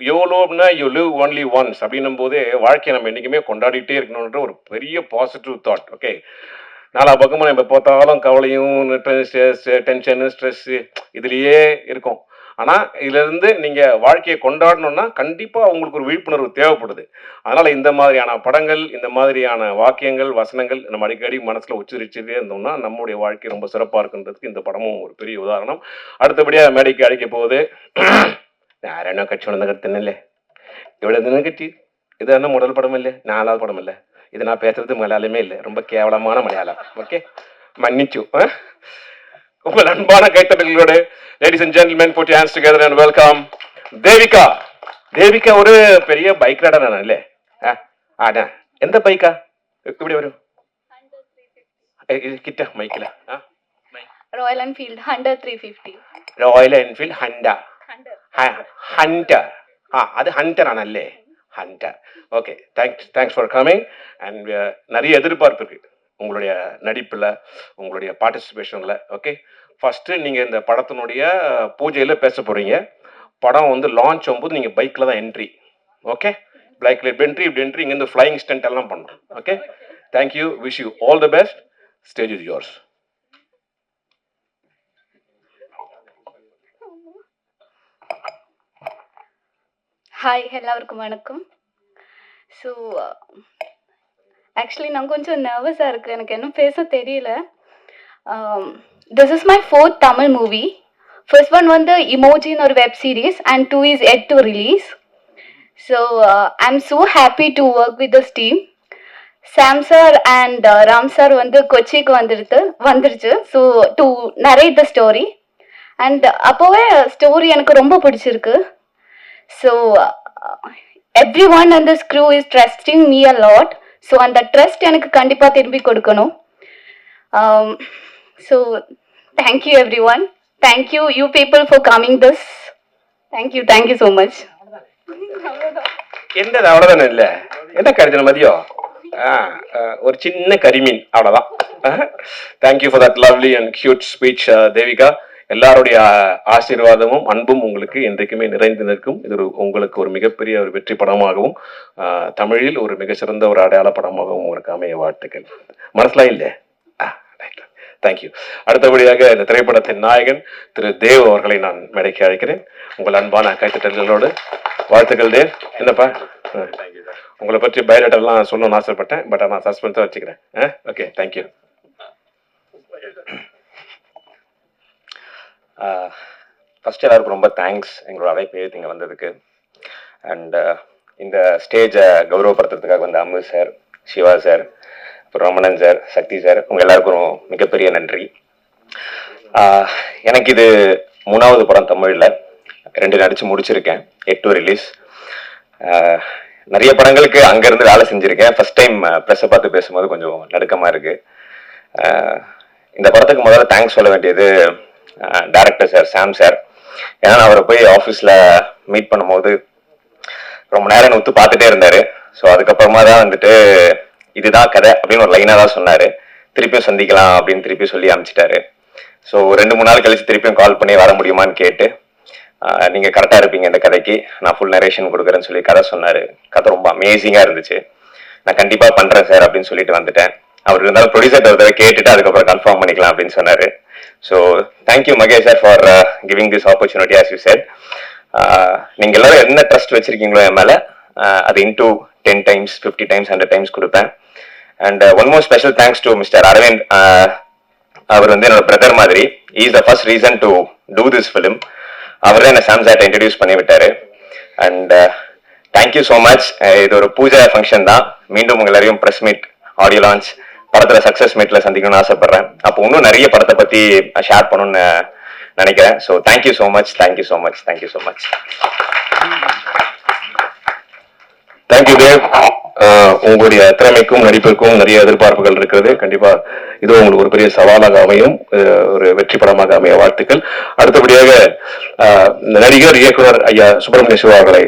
யோலோனா யூ லிவ் ஒன்லி ஒன்ஸ் அப்படின்னும் போதே வாழ்க்கையை நம்ம என்னைக்குமே கொண்டாடிட்டே இருக்கணும்ன்ற ஒரு பெரிய பாசிட்டிவ் தாட். ஓகே, நாலா பக்கமும் நம்ம பார்த்தாலும் கவலையும் டென்ஷனு ஸ்ட்ரெஸ்ஸு இதுலேயே இருக்கும். ஆனால் இதிலிருந்து நீங்கள் வாழ்க்கையை கொண்டாடணும்னா கண்டிப்பாக உங்களுக்கு ஒரு விழிப்புணர்வு தேவைப்படுது. அதனால் இந்த மாதிரியான படங்கள், இந்த மாதிரியான வாக்கியங்கள், வசனங்கள் நம்ம அடிக்கடி மனசில் உச்சரிச்சுட்டே இருந்தோம்னா நம்முடைய வாழ்க்கை ரொம்ப சிறப்பாக இருக்குன்றதுக்கு இந்த படமும் ஒரு பெரிய உதாரணம். அடுத்தபடியாக மேடைக்கு அழைக்க போகுது யாரேனோ கட்சி வந்த கருத்துன்னு இவ்வளோ தினம் கட்சி இது என்ன முதல் படம் இல்லை, 4வது படம் இல்லை. இது நான் பேசுறது மலையாளமே இல்லை, ரொம்ப கேவலமான மலையாளம். ஓகே, மன்னிச்சு. உங்கள் அன்பான கைத்தட்டங்களோடு ladies and gentlemen, put your hands together and welcome Devika. Devika ஒரு பெரிய பைக் ரைடர் இல்ல? ஆடா, எந்த பைக்கா? இப்படி வரும் கிட்ட மைக்கில். Royal Enfield Hunter 350. Royal Enfield Hunter. அது ஹண்டர் ஆனல்லே, Hunter. Okay, thanks for coming. And நிறைய எதிர்பார்ப்பு இருக்கு உங்களுடைய நடிப்பில், உங்களுடைய பார்ட்டிசிபேஷனில். ஓகே, ஃபஸ்ட்டு நீங்கள் இந்த படத்தினுடைய பூஜையில் பேச போகிறீங்க. படம் வந்து லான்ச் ஆகும்போது நீங்கள் பைக்கில் தான் என்ட்ரி. ஓகே, பைக்கில் என்ட்ரி, இங்கேருந்து ஃப்ளையிங் ஸ்டண்ட் எல்லாம் பண்ணணும். Okay, thank you, wish you all the best. Stage is yours. Hi, எல்லாருக்கும் வணக்கம். ஸோ ஆக்சுவலி நான் கொஞ்சம் நர்வஸாக இருக்குது, எனக்கு இன்னும் பேச தெரியல. This is my 4th Tamil movie. First one வந்து இமோஜின்னு ஒரு web series and 2 is yet to release. So I am so happy to work with this team. Sam sir and Ram sir வந்து கொச்சிக்கு வந்துருச்சு. So to narrate the story. And அப்போவே story எனக்கு ரொம்ப பிடிச்சிருக்கு. So everyone and this crew is trusting me a lot. So அந்த trust எனக்கு கண்டிப்பாக திரும்பி கொடுக்கணும். So thank you every one. Thank you you people for coming this. Thank you so much. என்னது அவ்வளோதானே? இல்லை என்ன கருது மதியம் ஒரு சின்ன கரிமீன் அவ்வளோதான். Thank you for that lovely and cute speech Devika. எல்லாருடைய ஆசீர்வாதமும் அன்பும் உங்களுக்கு என்றைக்குமே நிறைந்து நிற்கும். இது உங்களுக்கு ஒரு மிகப்பெரிய ஒரு வெற்றி படமாகவும் தமிழில் ஒரு மிக சிறந்த ஒரு அடையாள படமாகவும் உங்களுக்கு அமைய வாழ்த்துக்கள். மனசுலாம் இல்லை? தேங்க்யூ. அடுத்தபடியாக இந்த திரைப்படத்தின் நாயகன் திரு தேவ் அவர்களை நான் மேடைக்கு அழைக்கிறேன். உங்கள் அன்பான கைத்தட்டல்களோடு வாழ்த்துக்கள் தேவ். என்னப்பா, உங்களை பற்றி பயோடேட்டாலாம் சொல்லணும்னு ஆசைப்பட்டேன், பட் நான் சஸ்பென்ஸாக வச்சுக்கிறேன். Okay, thank you. ஃபஸ்ட் எல்லாருக்கும் ரொம்ப தேங்க்ஸ் எங்களோட அழைப்பு இங்கே வந்ததுக்கு. அண்ட் இந்த ஸ்டேஜை கௌரவப்படுத்துறதுக்காக வந்த அம்மு சார், சிவா சார், அப்புறம் ரமணன் சார், சக்தி சார், உங்கள் எல்லாருக்கும் மிகப்பெரிய நன்றி. எனக்கு இது 3வது படம் தமிழ்ல 2 நடிச்சு முடிச்சிருக்கேன். 8 ரிலீஸ். நிறைய படங்களுக்கு அங்க இருந்து வேலை செஞ்சிருக்கேன். ஃபர்ஸ்ட் டைம் ப்ரெஸ்ஸை பார்த்து பேசும்போது கொஞ்சம் நடுக்கமா இருக்கு. இந்த படத்துக்கு முதல்ல தேங்க்ஸ் சொல்ல வேண்டியது டைரக்டர் சார், சாம் சார். ஏன்னா அவரை போய் ஆஃபீஸில் மீட் பண்ணும்போது ரொம்ப நேரம் ஒத்து பார்த்துட்டே இருந்தார். ஸோ அதுக்கப்புறமா தான் வந்துட்டு இதுதான் கதை அப்படின்னு ஒரு லைனாக தான் சொன்னார். திருப்பியும் சந்திக்கலாம் அப்படின்னு திருப்பி சொல்லி அனுப்பிச்சிட்டாரு. ஸோ 2-3 நாள் கழிச்சு திருப்பியும் கால் பண்ணி வர முடியுமான்னு கேட்டு, நீங்கள் கரெக்டாக இருப்பீங்க இந்த கதைக்கு, நான் ஃபுல் நரேஷன் கொடுக்குறேன்னு சொல்லி கதை சொன்னார். கதை ரொம்ப அமேசிங்காக இருந்துச்சு. நான் கண்டிப்பாக பண்ணுறேன் சார் அப்படின்னு சொல்லிட்டு வந்துட்டேன். அவர் இருந்தாலும் ப்ரொடியூசர் ஒருத்தர கேட்டுட்டு அதுக்கப்புறம் கன்ஃபார்ம் பண்ணிக்கலாம் அப்படின்னு சொன்னார். So thank you Mahesh sir for giving this opportunity. As you said, நீங்கள் எல்லாரும் என்ன ட்ரஸ்ட் வச்சிருக்கீங்களோ என் மேலே அது இன்டூ 10 times 50 times 100 times கொடுப்பேன். And one more special thanks to mister Aravind. அவர் வந்து என்னோட பிரதர் மாதிரி. Is the first reason to do this film. அவர் தான் என்ன சாம்சாட்டை இன்ட்ரடியூஸ் பண்ணி விட்டாரு. And thank you so much. இது ஒரு பூஜை ஃபங்க்ஷன் தான். மீண்டும் உங்கள் எல்லாரையும் ப்ரெஸ் மீட், ஆடியோ லான்ச், படத்துல சக்சஸ் மீட்ல சந்திக்கணும்னு ஆசைப்படுறேன். அப்போ இன்னும் நிறைய படத்தை பத்தி ஷேர் பண்ணணும்னு நினைக்கிறேன். So thank you so much, thank you so much, thank you so much. Thank you Dev. உங்களுடைய திறமைக்கும் நடிப்பிற்கும் நிறைய எதிர்பார்ப்புகள் இருக்கிறது. கண்டிப்பா இது உங்களுக்கு ஒரு பெரிய சவாலாக அமையும், ஒரு வெற்றி படமாக அமைய வாழ்த்துக்கள். அடுத்தபடியாக நடிகர் இயக்குனர் ஐயா சுப்பிரமணிய சிவா அவர்களை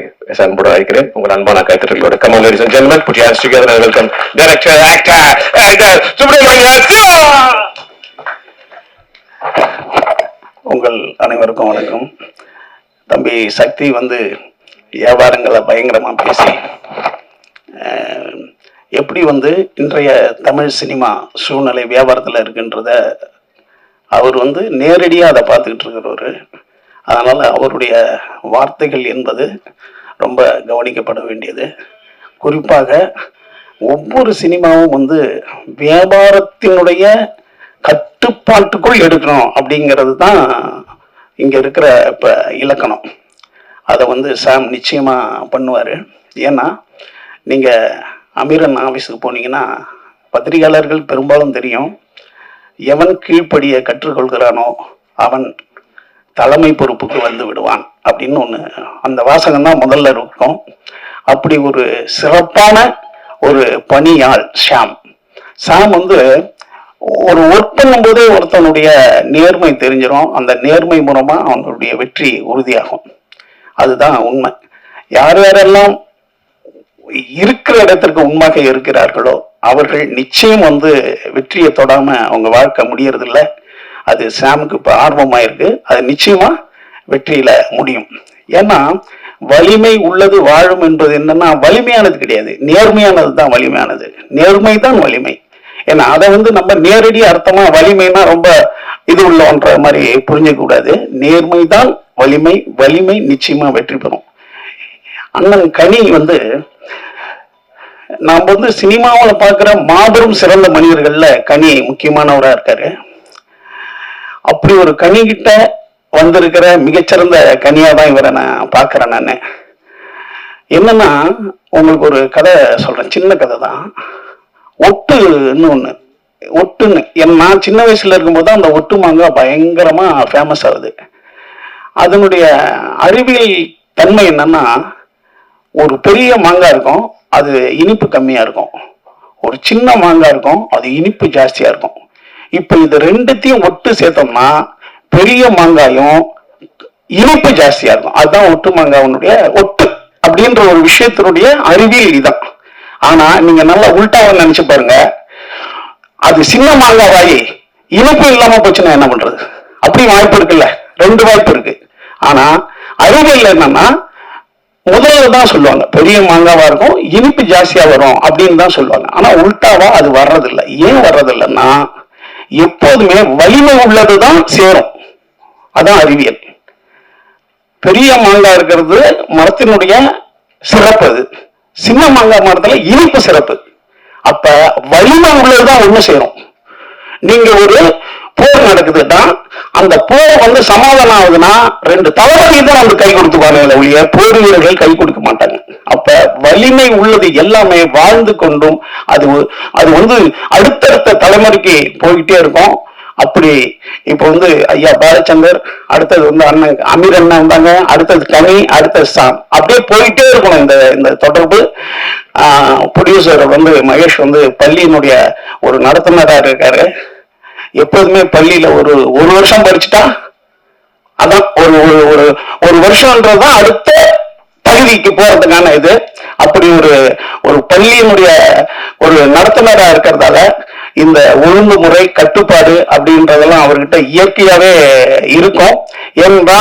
அன்போடு அழைக்கிறேன். உங்கள் அன்பான கைத்தட்டலோட come on ladies and gentlemen, put your hands together and welcome director, actor Subramaniya Siva. உங்கள் அனைவருக்கும் வணக்கம். தம்பி சக்தி வந்து வியாபாரங்களை பயங்கரமாக பேசி எப்படி வந்து இன்றைய தமிழ் சினிமா சூழ்நிலை வியாபாரத்தில் இருக்குன்றத அவர் வந்து நேரடியாக அதை பார்த்துக்கிட்டு இருக்கிறவர். அதனால் அவருடைய வார்த்தைகள் என்பது ரொம்ப கவனிக்கப்பட வேண்டியது. குறிப்பாக ஒவ்வொரு சினிமாவும் வந்து வியாபாரத்தினுடைய கட்டுப்பாட்டுக்குள் எடுக்கணும் அப்படிங்கிறது தான் இங்கே இருக்கிற இப்போ இலக்கணம். அதை வந்து சாம் நிச்சயமாக பண்ணுவார். ஏன்னா நீங்கள் அமீரன் ஆஃபீஸுக்கு போனீங்கன்னா பத்திரிகையாளர்கள் பெரும்பாலும் தெரியும், எவன் கீழ்ப்படியை கற்றுக்கொள்கிறானோ அவன் தலைமை பொறுப்புக்கு வந்து விடுவான் அப்படின்னு ஒன்று, அந்த வாசகம் தான் முதல்ல இருக்கும். அப்படி ஒரு சிறப்பான ஒரு பணியாள் சாம் வந்து ஒரு ஒர்க் பண்ணும்போதே ஒருத்தனுடைய நேர்மை தெரிஞ்சிடும். அந்த நேர்மை மூலமா அவனுடைய வெற்றி உறுதியாகும். அதுதான் உண்மை. யார் யாரெல்லாம் இருக்கிற இடத்திற்கு உண்மையாக இருக்கிறார்களோ அவர்கள் நிச்சயம் வந்து வெற்றியை தொடாம அவங்க வாழ்க்கை முடியறது இல்லை. அது சாமுக்கு இப்ப ஆர்வமா இருக்கு. அது நிச்சயமா வெற்றியில முடியும். ஏன்னா வலிமை உள்ளது வாழும் என்பது என்னன்னா வலிமையானது கிடையாது, நேர்மையானது தான் வலிமையானது. நேர்மை தான் வலிமை. ஏன்னா அதை வந்து நம்ம நேரடி அர்த்தமா வலிமைனா ரொம்ப இது உள்ளன்ற மாதிரி புரிஞ்சுக்க கூடாது. நேர்மை தான் வலிமை. வலிமை நிச்சயமா வெற்றி பெறும். அண்ணன் கனி வந்து நாம் வந்து சினிமாவில் பார்க்குற மாபெரும் சிறந்த மனிதர்கள்ல கனி முக்கியமானவராக இருக்காரு. அப்படி ஒரு கனி கிட்ட வந்திருக்கிற மிகச்சிறந்த கனியா தான் இவரை நான் பார்க்குறேன். நான் என்னன்னா உங்களுக்கு ஒரு கதை சொல்றேன், சின்ன கதை தான். ஒட்டுன்னு ஒன்று, ஒட்டுன்னு நான் சின்ன வயசுல இருக்கும்போது தான் அந்த ஒட்டு மாங்காய் பயங்கரமா ஃபேமஸ் ஆகுது. அதனுடைய அறிவியல் தன்மை என்னன்னா, ஒரு பெரிய மாங்காய் இருக்கும், அது இனிப்பு கம்மியா இருக்கும். ஒரு சின்ன மாங்காய் இருக்கும், அது இனிப்பு ஜாஸ்தியா இருக்கும். இப்ப இது ரெண்டுத்தையும் ஒட்டு சேர்த்தோம்னா பெரிய மாங்காயும் இனிப்பு ஜாஸ்தியா இருக்கும். அதுதான் ஒட்டு மாங்காயினுடைய ஒட்டு அப்படின்ற ஒரு விஷயத்தினுடைய அறிவியல் இதுதான். ஆனா நீங்க நல்லா உள்டாவை நினைச்சு பாருங்க, அது சின்ன மாங்காவாயி இனிப்பு இல்லாம போச்சுன்னா என்ன பண்றது? அப்படி வாய்ப்பு இருக்குல்ல, 2 வாய்ப்பு இருக்கு. ஆனா அறிவியல் என்னன்னா முதல்ல தான் சொல்லுவாங்க பெரிய மாங்காவா இருக்கும், இனிப்பு ஜாஸ்தியா வரும் அப்படின்னு தான் சொல்லுவாங்க. ஆனா உள்டாவா அது வர்றதில்லை. ஏன் வர்றதில்லைன்னா எப்போதுமே வலிமை உள்ளதுதான் சேரும். அதான் அறிவியல். பெரிய மாங்காய் இருக்கிறது மரத்தினுடைய சிறப்பு, அது சின்ன மாங்காய் மரத்துல இனிப்பு சிறப்பு. அப்ப வலிமை உள்ளதுதான் ஒண்ணு சேரும். நீங்க ஒரு போர் நடக்குதுன்னா அந்த போர் வந்து சமாதானம் ஆகுதுன்னா 2 தளபதி தான் வந்து கை கொடுத்துப்பாங்க ஒழிய போர் வீரர்கள் கை கொடுக்க மாட்டாங்க. அப்ப வலிமை உள்ளது எல்லாமே வாழ்ந்து கொண்டும் அது வந்து அடுத்தடுத்த தலைமுறைக்கு போய்கிட்டே இருக்கும். அப்படி இப்போ வந்து ஐயா பாலச்சந்தர், அடுத்தது வந்து அண்ணன் அமீர் அண்ணன் வந்தாங்க, அடுத்தது கனி, அடுத்தது சாம், அப்படியே போயிட்டே இருக்கணும் இந்த இந்த தொடர்பு. ப்ரொடியூசர் வந்து மகேஷ் வந்து பள்ளியினுடைய ஒரு நடத்துனரா இருக்காரு. எப்போதுமே பள்ளியில ஒரு வருஷம் படிச்சுட்டா அதான் ஒரு ஒரு ஒரு வருஷம்ன்றதுதான் அடுத்த பகுதிக்கு போறதுக்கான இது. அப்படி ஒரு பள்ளியினுடைய ஒரு நடத்துனரா இருக்கிறதால இந்த ஒழுங்குமுறை கட்டுப்பாடு அப்படின்றதெல்லாம் அவர்கிட்ட இயற்கையாவே இருக்கும். ஏன்னா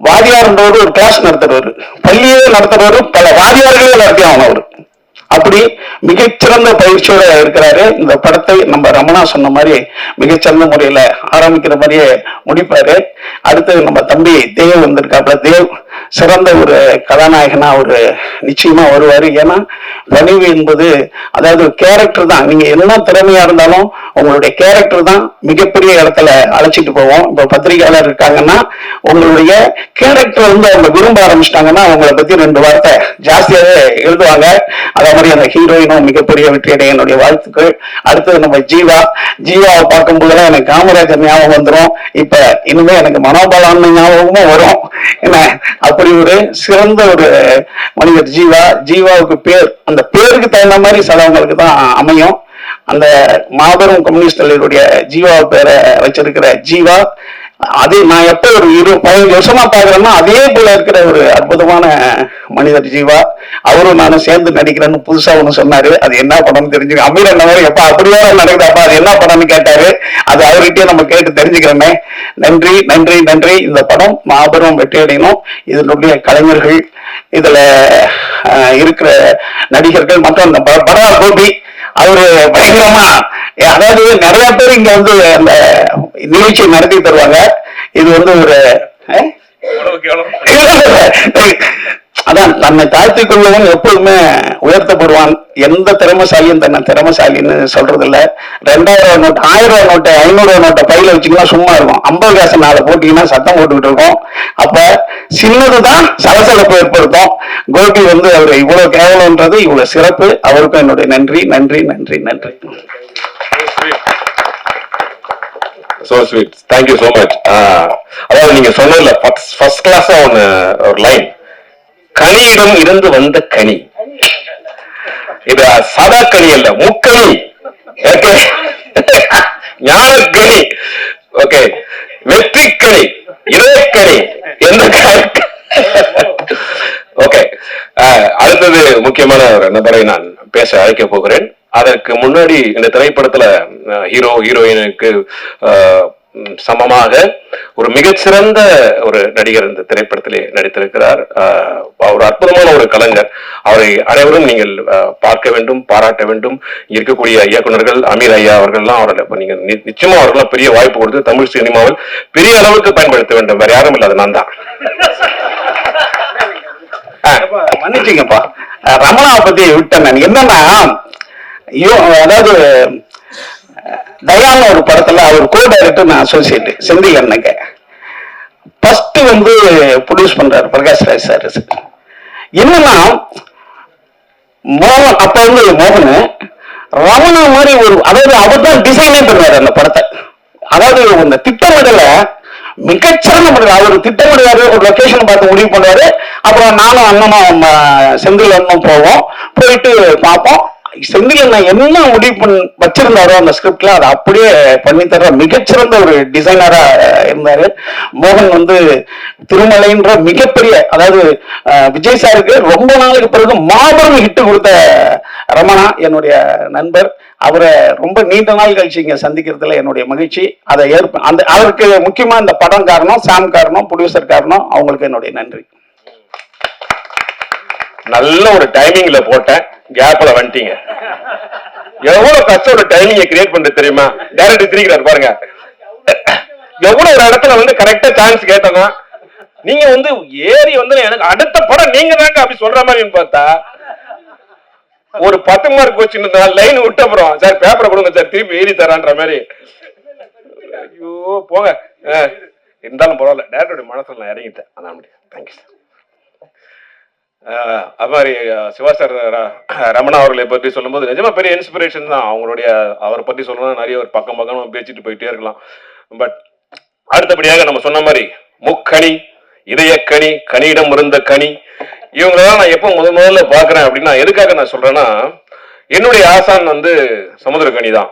வாதியார்ன்றவர் ஒரு கிளாஸ் நடத்துறவர், பள்ளியே நடத்துறவர், பல வாதியார்களே நடத்தி ஆகணும் அவரு. அப்படி மிகச்சிறந்த பயிற்சியோட இருக்கிறாரு. இந்த படத்தை நம்ம ரமணா சொன்ன மாதிரி மிகச்சிறந்த முறையில ஆரம்பிக்கிற மாதிரியே முடிப்பாரு. அடுத்து நம்ம தம்பி தேவ் வந்திருக்காப்புல. தேவ் சிறந்த ஒரு கதாநாயகனா ஒரு நிச்சயமா வருவாரு. ஏன்னா பணிவு என்பது அதாவது கேரக்டர் தான். நீங்க என்ன திறமையா இருந்தாலும் உங்களுடைய கேரக்டர் தான் மிகப்பெரிய இடத்துல அழைச்சிட்டு போவோம். இப்ப பத்திரிகையாளர் இருக்காங்கன்னா உங்களுடைய கேரக்டர் வந்து அவங்க விரும்ப ஆரம்பிச்சிட்டாங்கன்னா உங்களை பத்தி 2 வார்த்தை ஜாஸ்தியாவே எழுதுவாங்க. அதே மாதிரி அந்த ஹீரோயினும் மிகப்பெரிய வெற்றியடைய என்னுடைய வாழ்த்துக்கள். அடுத்தது நம்ம ஜீவாவை பார்க்கும் போதெல்லாம் எனக்கு காமராஜர் ஞாபகம் வந்துடும். இப்ப இனிமே எனக்கு மனோபலான ஞாபகமும் வரும். என்ன அப்படி ஒரு சிறந்த ஒரு மனிதர் ஜீவாவுக்கு பேர், அந்த பேருக்கு தகுந்த மாதிரி சிலவங்களுக்கு தான் அமையும். அந்த மாபெரும் கம்யூனிஸ்ட் தலைவருடைய ஜீவா பேரை வச்சிருக்கிற ஜீவா, அதே நான் எப்ப ஒரு 15 வருஷமா பாக்குறேன்னா அதே போல இருக்கிற ஒரு அற்புதமான மனிதர் ஜீவா. அவரும் நானும் சேர்ந்து நடிக்கிறேன்னு புதுசா ஒண்ணு சொன்னாரு. அது என்ன படம்னு தெரிஞ்சு அமீர் என்ன மாதிரி எப்ப அப்படியே நடக்குதாப்பா அது என்ன படம்னு கேட்டாரு. அது அவர்கிட்டயே நம்ம கேட்டு தெரிஞ்சுக்கிறோமே. நன்றி நன்றி நன்றி. இந்த படம் மாபெரும் வெற்றி அடையணும். இதனுடைய கலைஞர்கள், இதுல இருக்கிற நடிகர்கள் மற்றும் அந்த பரவா கோபி அவரு பயங்கரமா, அதாவது நிறைய பேர் இங்க வந்து அந்த நிகழ்ச்சியை நடத்தி தருவாங்க. இது வந்து ஒரு அதான் தன்னை தாழ்த்திக் கொள்ளவன் எப்போதுமே உயர்த்தப்படுவான். எந்த திறமைசாலியும் தன்னை திறமைசாலின்னு சொல்றது இல்ல. 2000 நோட்டு, 1000 நோட்டு, 500 நோட்டை பையில வச்சுக்கலாம் சும்மா இருக்கும். 50 காசு 4 போட்டீங்கன்னா சத்தம் போட்டுக்கிட்டு இருக்கும். அப்ப சின்னதுதான் சலசலப்பு ஏற்படுத்தும். கோபி வந்து அவர் இவ்வளவு கேவலம்ன்றது இவ்வளவு சிறப்பு. அவருக்கும் என்னுடைய நன்றி நன்றி நன்றி நன்றி. So sweet. Thank you so much. அதாவது நீங்க சொன்னதுல ஃபர்ஸ்ட் கிளாஸா ஒரு லைன், கனியிடம் இருந்து வந்த கனி. இது சாதா கனி அல்ல, முக்கனி. ஓகே, ஞானக்கனி. ஓகே, வெற்றி கனி, இறைக்கனி எந்த ஓகே. அடுத்தது முக்கியமான ஒரு நபரை நான் பேச அழைக்க போகிறேன். அதற்கு முன்னாடி இந்த திரைப்படத்துல ஹீரோ ஹீரோயினுக்கு சமமாக ஒரு மிகச்சிறந்த ஒரு நடிகர் இந்த திரைப்படத்திலே நடித்திருக்கிறார். ஒரு அற்புதமான ஒரு கலைஞர். அவரை அனைவரும் நீங்கள் பார்க்க வேண்டும், பாராட்ட வேண்டும். இருக்கக்கூடிய இயக்குநர்கள் அமீர் ஐயா அவர்கள்லாம் அவர்கள் நீங்க நிச்சயமா அவர்கள்லாம் பெரிய வாய்ப்பு கொடுத்து தமிழ் சினிமாவில் பெரிய அளவுக்கு பயன்படுத்த வேண்டும். வேற யாரும் இல்லை, அது நான் தான். மன்னிச்சுங்கப்பா, ரமணாவை பத்தி விட்டேன் நான். என்னன்னா அதாவது தயான்னு ஒரு படத்துல அவர் கோ டைரக்டர், நான் அசோசியேட் செந்தில் அண்ணங்க ஃபர்ஸ்ட் வந்து ப்ரொடியூஸ் பண்றாரு பிரகாஷ்ராஜ் சார். என்னன்னா மோகன், அப்ப வந்து மோகன் ரமணா மாதிரி ஒரு, அதாவது அவர் தான் டிசைனே பண்ணுவாரு அந்த படத்தை. அதாவது அந்த திட்டமிடல மிகச்சிறந்த முறையில் அவர் திட்டமிடுவாரு. ஒரு லொகேஷன் பார்த்து முடிவு பண்ணுவாரு. அப்புறம் நானும் அண்ணனும் செந்தில் அண்ணனும் போவோம், போயிட்டு பார்ப்போம். செந்தில் அண்ணன் என்ன முடிவு வச்சிருந்தாரோ அந்த ஸ்கிரிப்ட்ல அதை அப்படியே பண்ணி தர்ற மிகச்சிறந்த ஒரு டிசைனரா இருந்தாரு. மோகன் வந்து திருமலைன்ற மிகப்பெரிய, அதாவது விஜய் சாருக்கு ரொம்ப நாளுக்கு பிறகு மாபெரும் ஹிட் கொடுத்த ரமணா என்னுடைய நண்பர். அவரை ரொம்ப நீண்ட நாள் கழிச்சு இங்க சந்திக்கிறதுல என்னுடைய மகிழ்ச்சி. அதை அந்த அவருக்கு முக்கியமா இந்த படம் காரணம், சாம் காரணம், ப்ரொடியூசர் காரணம். அவங்களுக்கு என்னுடைய நன்றி. நல்ல ஒரு டைமிங்ல போட்டேன், கேப்ல வந்துட்டீங்க. எவ்வளவு கஷ்டம் ஒரு டைமிங்கை கிரியேட் பண்றது தெரியுமா? டைரக்டர் திரிக்கிறார் பாருங்க. எவ்வளவு ஒரு இடத்துல வந்து கரெக்டா சான்ஸ் கேட்டோம்னா நீங்க வந்து ஏறி வந்து எனக்கு அடுத்த படம் நீங்க தாங்க அப்படி சொல்ற மாதிரி பார்த்தா ஒரு 10 மார்க் கொஸ்டின் லைன் விட்ட அப்புறம் சார் பேப்பரை கொடுங்க சார் திருப்பி எழுதி தரான்ற மாதிரி. ஐயோ போங்க, இருந்தாலும் பரவாயில்ல, டேரக்டருடைய மனசுல நான் இறங்கிட்டேன். அதான் முடியும். Thank you sir. அது மாதிரி சிவா சார் ரமணா அவர்களை பற்றி சொல்லும்போது நிஜமா பெரிய இன்ஸ்பிரேஷன் தான். அவங்களுடைய அவரை பற்றி சொல்லணும்னா நிறைய ஒரு பக்கம் பக்கம் பேசிட்டு போயிட்டே இருக்கலாம். பட் அடுத்தபடியாக நம்ம சொன்ன மாதிரி முக்கணி, இதயக்கனி, கனியிடம் இருந்த கனி, இவங்களெல்லாம் நான் எப்போ முதல்ல பார்க்குறேன் அப்படின்னா எதுக்காக நான் சொல்றேன்னா, என்னுடைய ஆசான் வந்து சமுத்திரக்கனி தான்.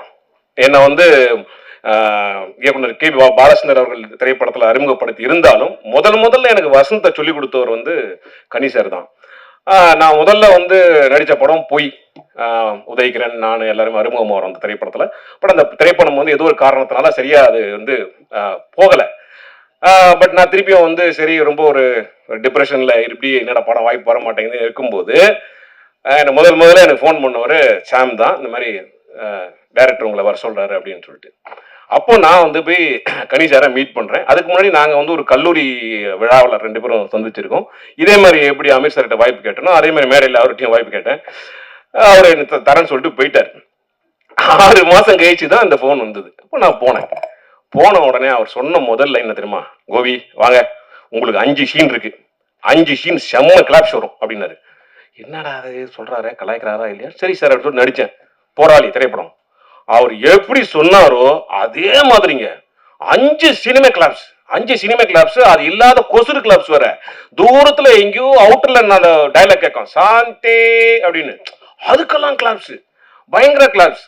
என்னை வந்து இயக்குனர் கே பாலச்சந்தர் அவர்கள் திரைப்படத்தில் அறிமுகப்படுத்தி இருந்தாலும் முதல்ல எனக்கு வசந்த சொல்லிக் கொடுத்தவர் வந்து கனி சார் தான். நான் முதல்ல வந்து நடித்த படம் பொய், உதயகிரன் நான் எல்லாருமே அறிமுகமாக வரோம் அந்த திரைப்படத்தில். பட் அந்த திரைப்படம் வந்து ஏதோ ஒரு காரணத்தினால சரியா அது வந்து போகலை. பட் நான் திருப்பியும் வந்து சரி ரொம்ப ஒரு டிப்ரெஷனில் இப்படி என்னடா படம் வாய்ப்பு வர மாட்டேங்குது இருக்கும்போது முதல்ல எனக்கு ஃபோன் பண்ணவர் சாம் தான். இந்த மாதிரி டைரக்டர் உங்களை வர சொல்கிறாரு அப்படின்னு சொல்லிட்டு. அப்போ நான் வந்து போய் கனி சாரை மீட் பண்ணுறேன். அதுக்கு முன்னாடி நாங்கள் வந்து ஒரு கல்லூரி விழாவில் 2 பேரும் சந்திச்சிருக்கோம். இதே மாதிரி எப்படி அமீர் சார்கிட்ட வாய்ப்பு கேட்டனோ அதே மாதிரி மேடையில் அவர்கிட்டையும் வாய்ப்பு கேட்டேன். அவர் எனக்கு தரேன்னு சொல்லிட்டு போயிட்டார். 6 மாதம் கழிச்சு தான் அந்த ஃபோன் வந்தது. அப்போ நான் போன உடனே அவர் சொன்ன முதல் லைன் தெரியுமா? கோவி வாங்க, உங்களுக்கு 5 சீன் இருக்கு, 5 சீன் செம்ம கிளாப்ஸ் வரும் அப்படின்னாரு. என்னடா அது சொல்றாரு, கலாய்க்கிறாரா இல்லையா? சரி சார் அப்படின்னு சொல்லி நடித்தேன். போராளி திரைப்படம். அவர் எப்படி சொன்னாரோ அதே மாதிரிங்க 5 சினிமா கிளாப்ஸ், 5 சினிமா கிளாப்ஸ். அது இல்லாத கொசுறு கிளாப்ஸ் வர தூரத்துல எங்கேயோ அவுட்டர்ல நான் டைலாக் கேட்கும் சாந்தே அப்படின்னு, அதுக்கெல்லாம் கிளாப்ஸ், பயங்கர கிளாப்ஸ்.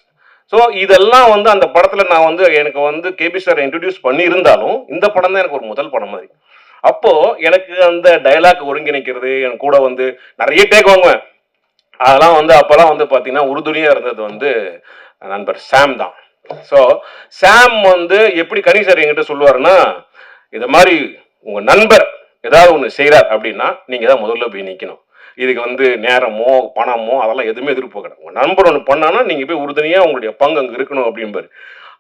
ஸோ இதெல்லாம் வந்து அந்த படத்துல நான் வந்து எனக்கு வந்து கேபி சார் இன்ட்ரடியூஸ் பண்ணி இருந்தாலும் இந்த படம் தான் எனக்கு ஒரு முதல் படம் மாதிரி. அப்போ எனக்கு அந்த டைலாக் ஒருங்கிணைக்கிறது, என் கூட வந்து நிறைய டேக் வாங்குவேன். அதெல்லாம் வந்து அப்பெல்லாம் வந்து பார்த்தீங்கன்னா உறுதுணையா இருந்தது வந்து நண்பர் சாம் தான். ஸோ சாம் வந்து எப்படி கனி சார் என்கிட்ட சொல்லுவாருன்னா, இதை மாதிரி உங்க நண்பர் ஏதாவது ஒன்று செய்கிறார் அப்படின்னா நீங்க தான் முதல்ல போய் நிற்கணும். இதுக்கு வந்து நேரமோ பணமோ அதெல்லாம் எதுவுமே எதிர்பார்க்கணும். உங்க நண்பர் ஒன்று பண்ணானா நீங்க போய் உறுதுணையா உங்களுடைய பங்கு அங்கே இருக்கணும் அப்படின்பாரு.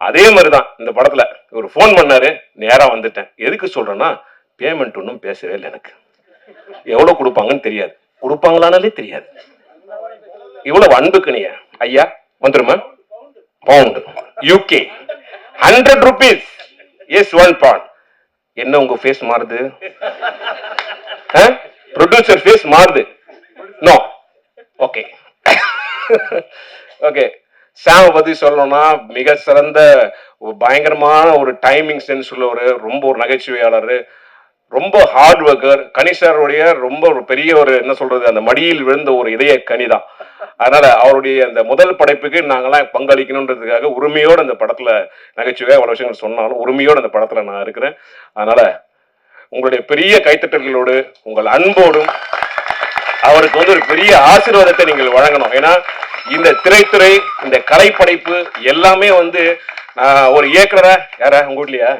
அதே மாதிரி தான் இந்த படத்துல ஒரு ஃபோன் பண்ணாரு, நேரம் வந்துட்டேன். எதுக்கு சொல்றேன்னா, பேமெண்ட் ஒன்றும் பேசவே இல்லை. எனக்கு எவ்வளோ கொடுப்பாங்கன்னு தெரியாது, கொடுப்பாங்களானாலே தெரியாது. இவ்வளவு அன்புக்குனிய ஐயா வந்துருமா? Pound UK 100 rupees is 1 pound. என்ன உங்க ஃபேஸ் மாறுது? ப்ரொடியூசர் ஃபேஸ் மாறுது? நோ. Okay okay. சாமை பத்தி சொல்லணும்னா மிக சிறந்த பயங்கரமான ஒரு டைமிங் சென்ஸ் உள்ளவர், ரொம்ப ஒரு நகைச்சுவையாளர், ரொம்ப ஹார்ட் ஒர்க்கர். கனிசாருடைய ரொம்ப ஒரு பெரிய ஒரு என்ன சொல்றது, அந்த மடியில் விழுந்த ஒரு இதய கனிதான். அதனால அவருடைய அந்த முதல் படைப்புக்கு நாங்கெல்லாம் பங்களிக்கணுன்றதுக்காக உரிமையோடு அந்த படத்துல நகைச்சுவை அவ்வளவு விஷயங்கள் சொன்னாலும் உரிமையோடு அந்த படத்துல நான் இருக்கிறேன். அதனால உங்களுடைய பெரிய கைத்தட்டல்களோடு உங்கள் அன்போடும் அவருக்கு வந்து ஒரு பெரிய ஆசீர்வாதத்தை நீங்கள் வழங்கணும். ஏன்னா இந்த திரைத்துறை, இந்த கலைப்படைப்பு எல்லாமே வந்து ஒரு இயக்குனரா யாரா உங்க வீட்லயா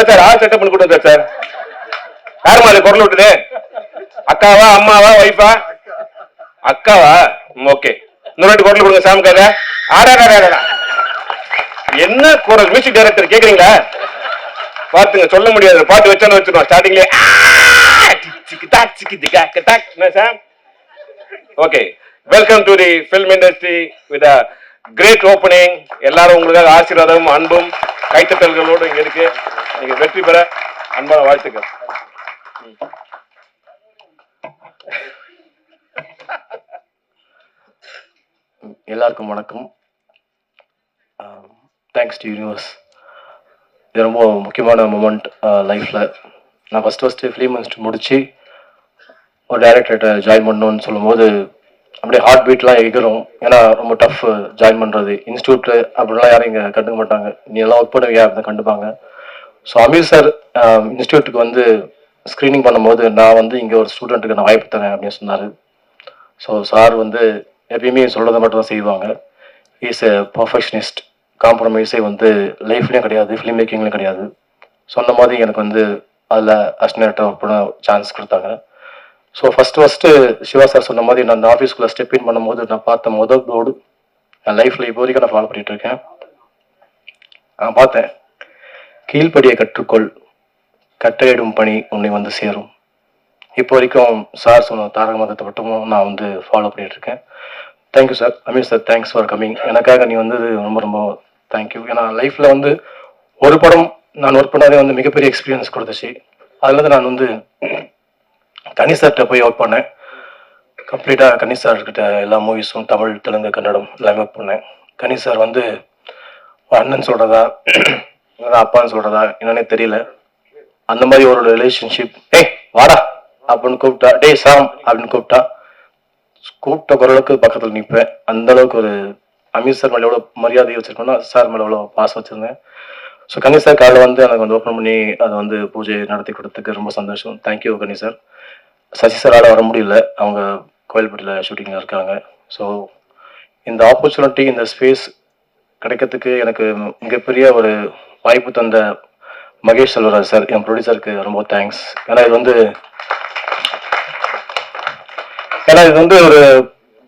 சார் ஆள் செட்டப் பண்ணி கொடுத்தா சார்? யாருமா அது குரல் விட்டுது? அக்காவா, அம்மாவா, ஒய்ஃபா? அக்காவா? ஓகே, இன்னொரு 2 குரல் கொடுங்க சாமுக்காக. ஆடா என்ன குரல்? மியூசிக் டைரக்டர் கேக்குறீங்களா? பாத்துங்க, சொல்ல முடியாது. பாட்டு வச்சாலும் வச்சிருவோம் ஸ்டார்டிங்லேயே. Okay, welcome to the film industry with a great opening. எல்லாரும் உங்களுக்காக ஆசீர்வாதம் அன்பும் கைத்தட்டல்களோடு இங்க இருக்கு. நீங்க வெற்றி பெற அன்பான வாழ்த்துக்கள். எல்லாருக்கும் வணக்கம். Thanks to universe. இது ரொம்ப முக்கியமான மூமெண்ட் லைஃப்பில். நான் ஃபஸ்ட்டு ஃபிலிம் இன்ஸ்டியூட் முடித்து ஒரு டைரக்டர்கிட்ட ஜாயின் பண்ணணும்னு சொல்லும்போது அப்படியே ஹார்ட் பீட்லாம் எகிரும். ஏன்னா ரொம்ப டஃப் ஜாயின் பண்ணுறது. இன்ஸ்டியூட்டு அப்படிலாம் யாரும் இங்கே கண்டுக்க மாட்டாங்க. நீ எல்லாம் ஒர்க் பண்ணுவியா அப்படின்னு கண்டுப்பாங்க. ஸோ அமீர் சார் இன்ஸ்டியூட்டுக்கு வந்து ஸ்க்ரீனிங் பண்ணும்போது நான் வந்து இங்கே ஒரு ஸ்டூடெண்ட்டுக்கு நான் வாய்ப்பு தரேன் அப்படின்னு சொன்னார். ஸோ சார் வந்து எப்பயுமே சொல்கிறத மட்டும் தான் செய்வாங்க. Is a perfectionist. காம்ப்ரமைஸே வந்து லைஃப்லேயும் கிடையாது, ஃபிலிம் மேக்கிங்லேயும் கிடையாது. சொன்ன மாதிரி எனக்கு வந்து அதில் அசிஸ்டன்ட் ஒர்க் பண்ண சான்ஸ் கொடுத்தாங்க. ஸோ ஃபஸ்ட்டு சிவா சார் சொன்ன மாதிரி நான் அந்த ஆஃபீஸ்க்குள்ளே ஸ்டெப் இன் பண்ணும்போது நான் பார்த்த முதல் போர்டு என் லைஃப்பில் இப்போ வரைக்கும் நான் ஃபாலோ பண்ணிகிட்ருக்கேன். நான் பார்த்தேன், கீழ்ப்படியை கற்றுக்கொள், கட்டளையிடும் பணி உன்னை வந்து சேரும். இப்போ வரைக்கும் சார் சொன்ன தாரக மதத்தை மட்டும் நான் வந்து ஃபாலோ பண்ணிகிட்ருக்கேன். Thank you sir. Aamir sir, thanks for coming. எனக்காக நீ வந்தது ரொம்ப ரொம்ப தேங்க்யூ. ஏன்னா லைஃப்பில் வந்து ஒரு படம் நான் ஒர்க் பண்ணாதே வந்து மிகப்பெரிய எக்ஸ்பீரியன்ஸ் கொடுத்துச்சு. அதுலேருந்து நான் வந்து கனி சார்கிட்ட போய் ஒர்க் பண்ணேன். கம்ப்ளீட்டாக கனி சார்கிட்ட எல்லா மூவிஸும் தமிழ், தெலுங்கு, கன்னடம் எல்லாமே ஒர்க் பண்ணேன். கனி சார் வந்து அண்ணன் சொல்கிறதா இல்லைன்னா அப்பான்னு சொல்கிறதா என்னன்னே தெரியல. அந்த மாதிரி ஒரு ரிலேஷன்ஷிப். ஏய் வாடா அப்படின்னு கூப்பிட்டா, டேய் சாம் அப்படின்னு கூப்பிட்ட குரலுக்கு பக்கத்தில் நிற்பேன். அந்த அளவுக்கு ஒரு அமீர் சார் மேலே எவ்வளோ மரியாதையை வச்சிருக்கோன்னா சார் மேலே எவ்வளோ பாசம் வச்சுருந்தேன். ஸோ கணேஷ் சார் காலையில் வந்து எனக்கு வந்து ஓப்பன் பண்ணி அதை வந்து பூஜை நடத்தி கொடுத்ததுக்கு ரொம்ப சந்தோஷம். Thank you Ganesh sir. சசி சாரால் வர முடியல, அவங்க கோயில்பட்டியில் ஷூட்டிங்கில் இருக்காங்க. ஸோ இந்த ஆப்பர்ச்சுனிட்டி, இந்த ஸ்பேஸ் கிடைக்கிறதுக்கு எனக்கு மிகப்பெரிய ஒரு வாய்ப்பு தந்த மகேஷ் செல்வராஜ் சார், என் ப்ரொடியூசருக்கு ரொம்ப தேங்க்ஸ். ஏன்னா இது வந்து ஒரு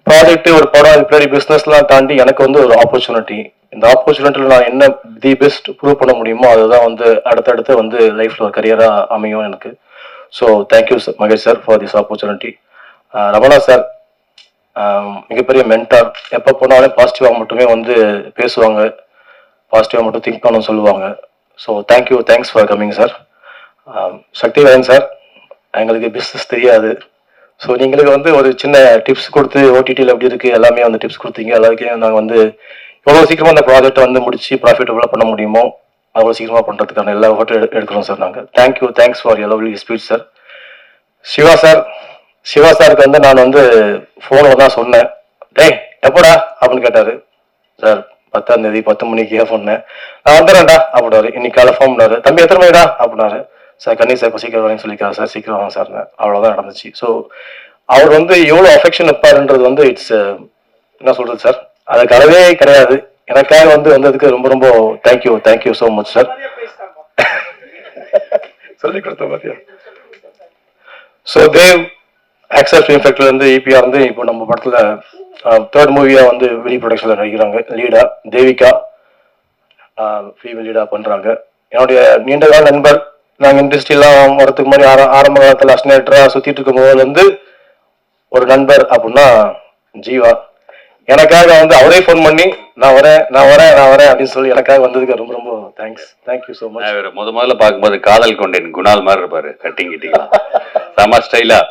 ப்ராஜெக்ட், ஒரு படம், அது பின்னாடி பிஸ்னஸ்லாம் தாண்டி எனக்கு வந்து ஒரு ஆப்பர்ச்சுனிட்டி. இந்த ஆப்பர்ச்சுனிட்டியில் நான் என்ன தி பெஸ்ட் ப்ரூவ் பண்ண முடியுமோ அதுதான் வந்து அடுத்தடுத்து வந்து லைஃப்பில் ஒரு கரியராக அமையும் எனக்கு. So thank you sir Mahesh sir for this opportunity. Ramana sir மிகப்பெரிய மென்டார். எப்போ போனாலும் பாசிட்டிவாக மட்டுமே வந்து பேசுவாங்க, பாசிட்டிவாக மட்டும் திங்க் பண்ணணும்னு சொல்லுவாங்க. So thanks for coming sir. Sakthivelan sir, எங்களுக்கு பிஸ்னஸ் தெரியாது. ஸோ நீங்களுக்கு வந்து ஒரு சின்ன டிப்ஸ் கொடுத்து ஓடிடியில் எப்படி இருக்குது எல்லாமே வந்து டிப்ஸ் கொடுத்தீங்க. எல்லாருக்கும் நாங்கள் வந்து எவ்வளோ சீக்கிரமாக அந்த ப்ராஜெக்டை வந்து முடிச்சு ப்ராஃபிட்டபுளாக பண்ண முடியுமோ அவ்வளோ சீக்கிரமாக பண்ணுறதுக்கான எல்லா ஃபோட்டோ எடுக்கிறோம் சார் நாங்கள். Thanks for your lovely speech sir. Siva சாருக்கு வந்து நான் வந்து ஃபோனில் தான் சொன்னேன். டேய் எப்படா அப்படின்னு கேட்டார். சார் 10ஆம் தேதி 10 மணிக்கு சொன்னேன். நான் வந்துடுறேன்டா அப்படின்னாரு. இன்னைக்கு காலை ஃபோன் பண்ணாரு. தம்பி எத்தனை மணிடா அப்படின்னாரு. சார் கணேஷ் சார் இப்போ சீக்கிரம் வரேன்னு சொல்லியிருக்காரு சார், சீக்கிரம் வாங்க சார். அவ்வளோதான் நடந்துச்சு. ஸோ அவர் வந்து எவ்வளோ அஃபெக்ஷன் வைப்பாருன்றது வந்து இட்ஸ் என்ன சொல்கிறது சார், அதுக்கு அளவே கிடையாது. எனக்காக வந்து வந்ததுக்கு ரொம்ப ரொம்ப தேங்க்யூ ஸோ மச் சார். சொல்லி கொடுத்த பாத்தியா. ஸோ தேவ் ஆக்சர் ஃபிலிம் ஃபேக்டரியில் வந்து EPR வந்து இப்போ நம்ம படத்தில் 3rd மூவியாக வந்து வெளி ப்ரொடக்ஷனில் நடிக்கிறாங்க. லீடா தேவிகா ஃபீமேல் லீடாக பண்ணுறாங்க. என்னுடைய நீண்ட கால நண்பர். நாங்கள் இண்டஸ்ட்ரியெலாம் வரதுக்கு மாதிரி ஆரம்ப காலத்தில் அஸ்னேட்டராக சுற்றிட்டு இருக்கும் போதுலேருந்து ஒரு நண்பர் அப்படின்னா ஜீவா. எனக்காக வந்து அவரே ஃபோன் பண்ணி நான் வரேன் அப்படின்னு சொல்லி எனக்காக வந்ததுக்கு ரொம்ப ரொம்ப தேங்க்யூ ஸோ மச். முதல்ல பார்க்கும்போது காதல் கொண்டேன் குணால் மாதிரி இருப்பாரு, கட்டிங் செம ஸ்டைலா.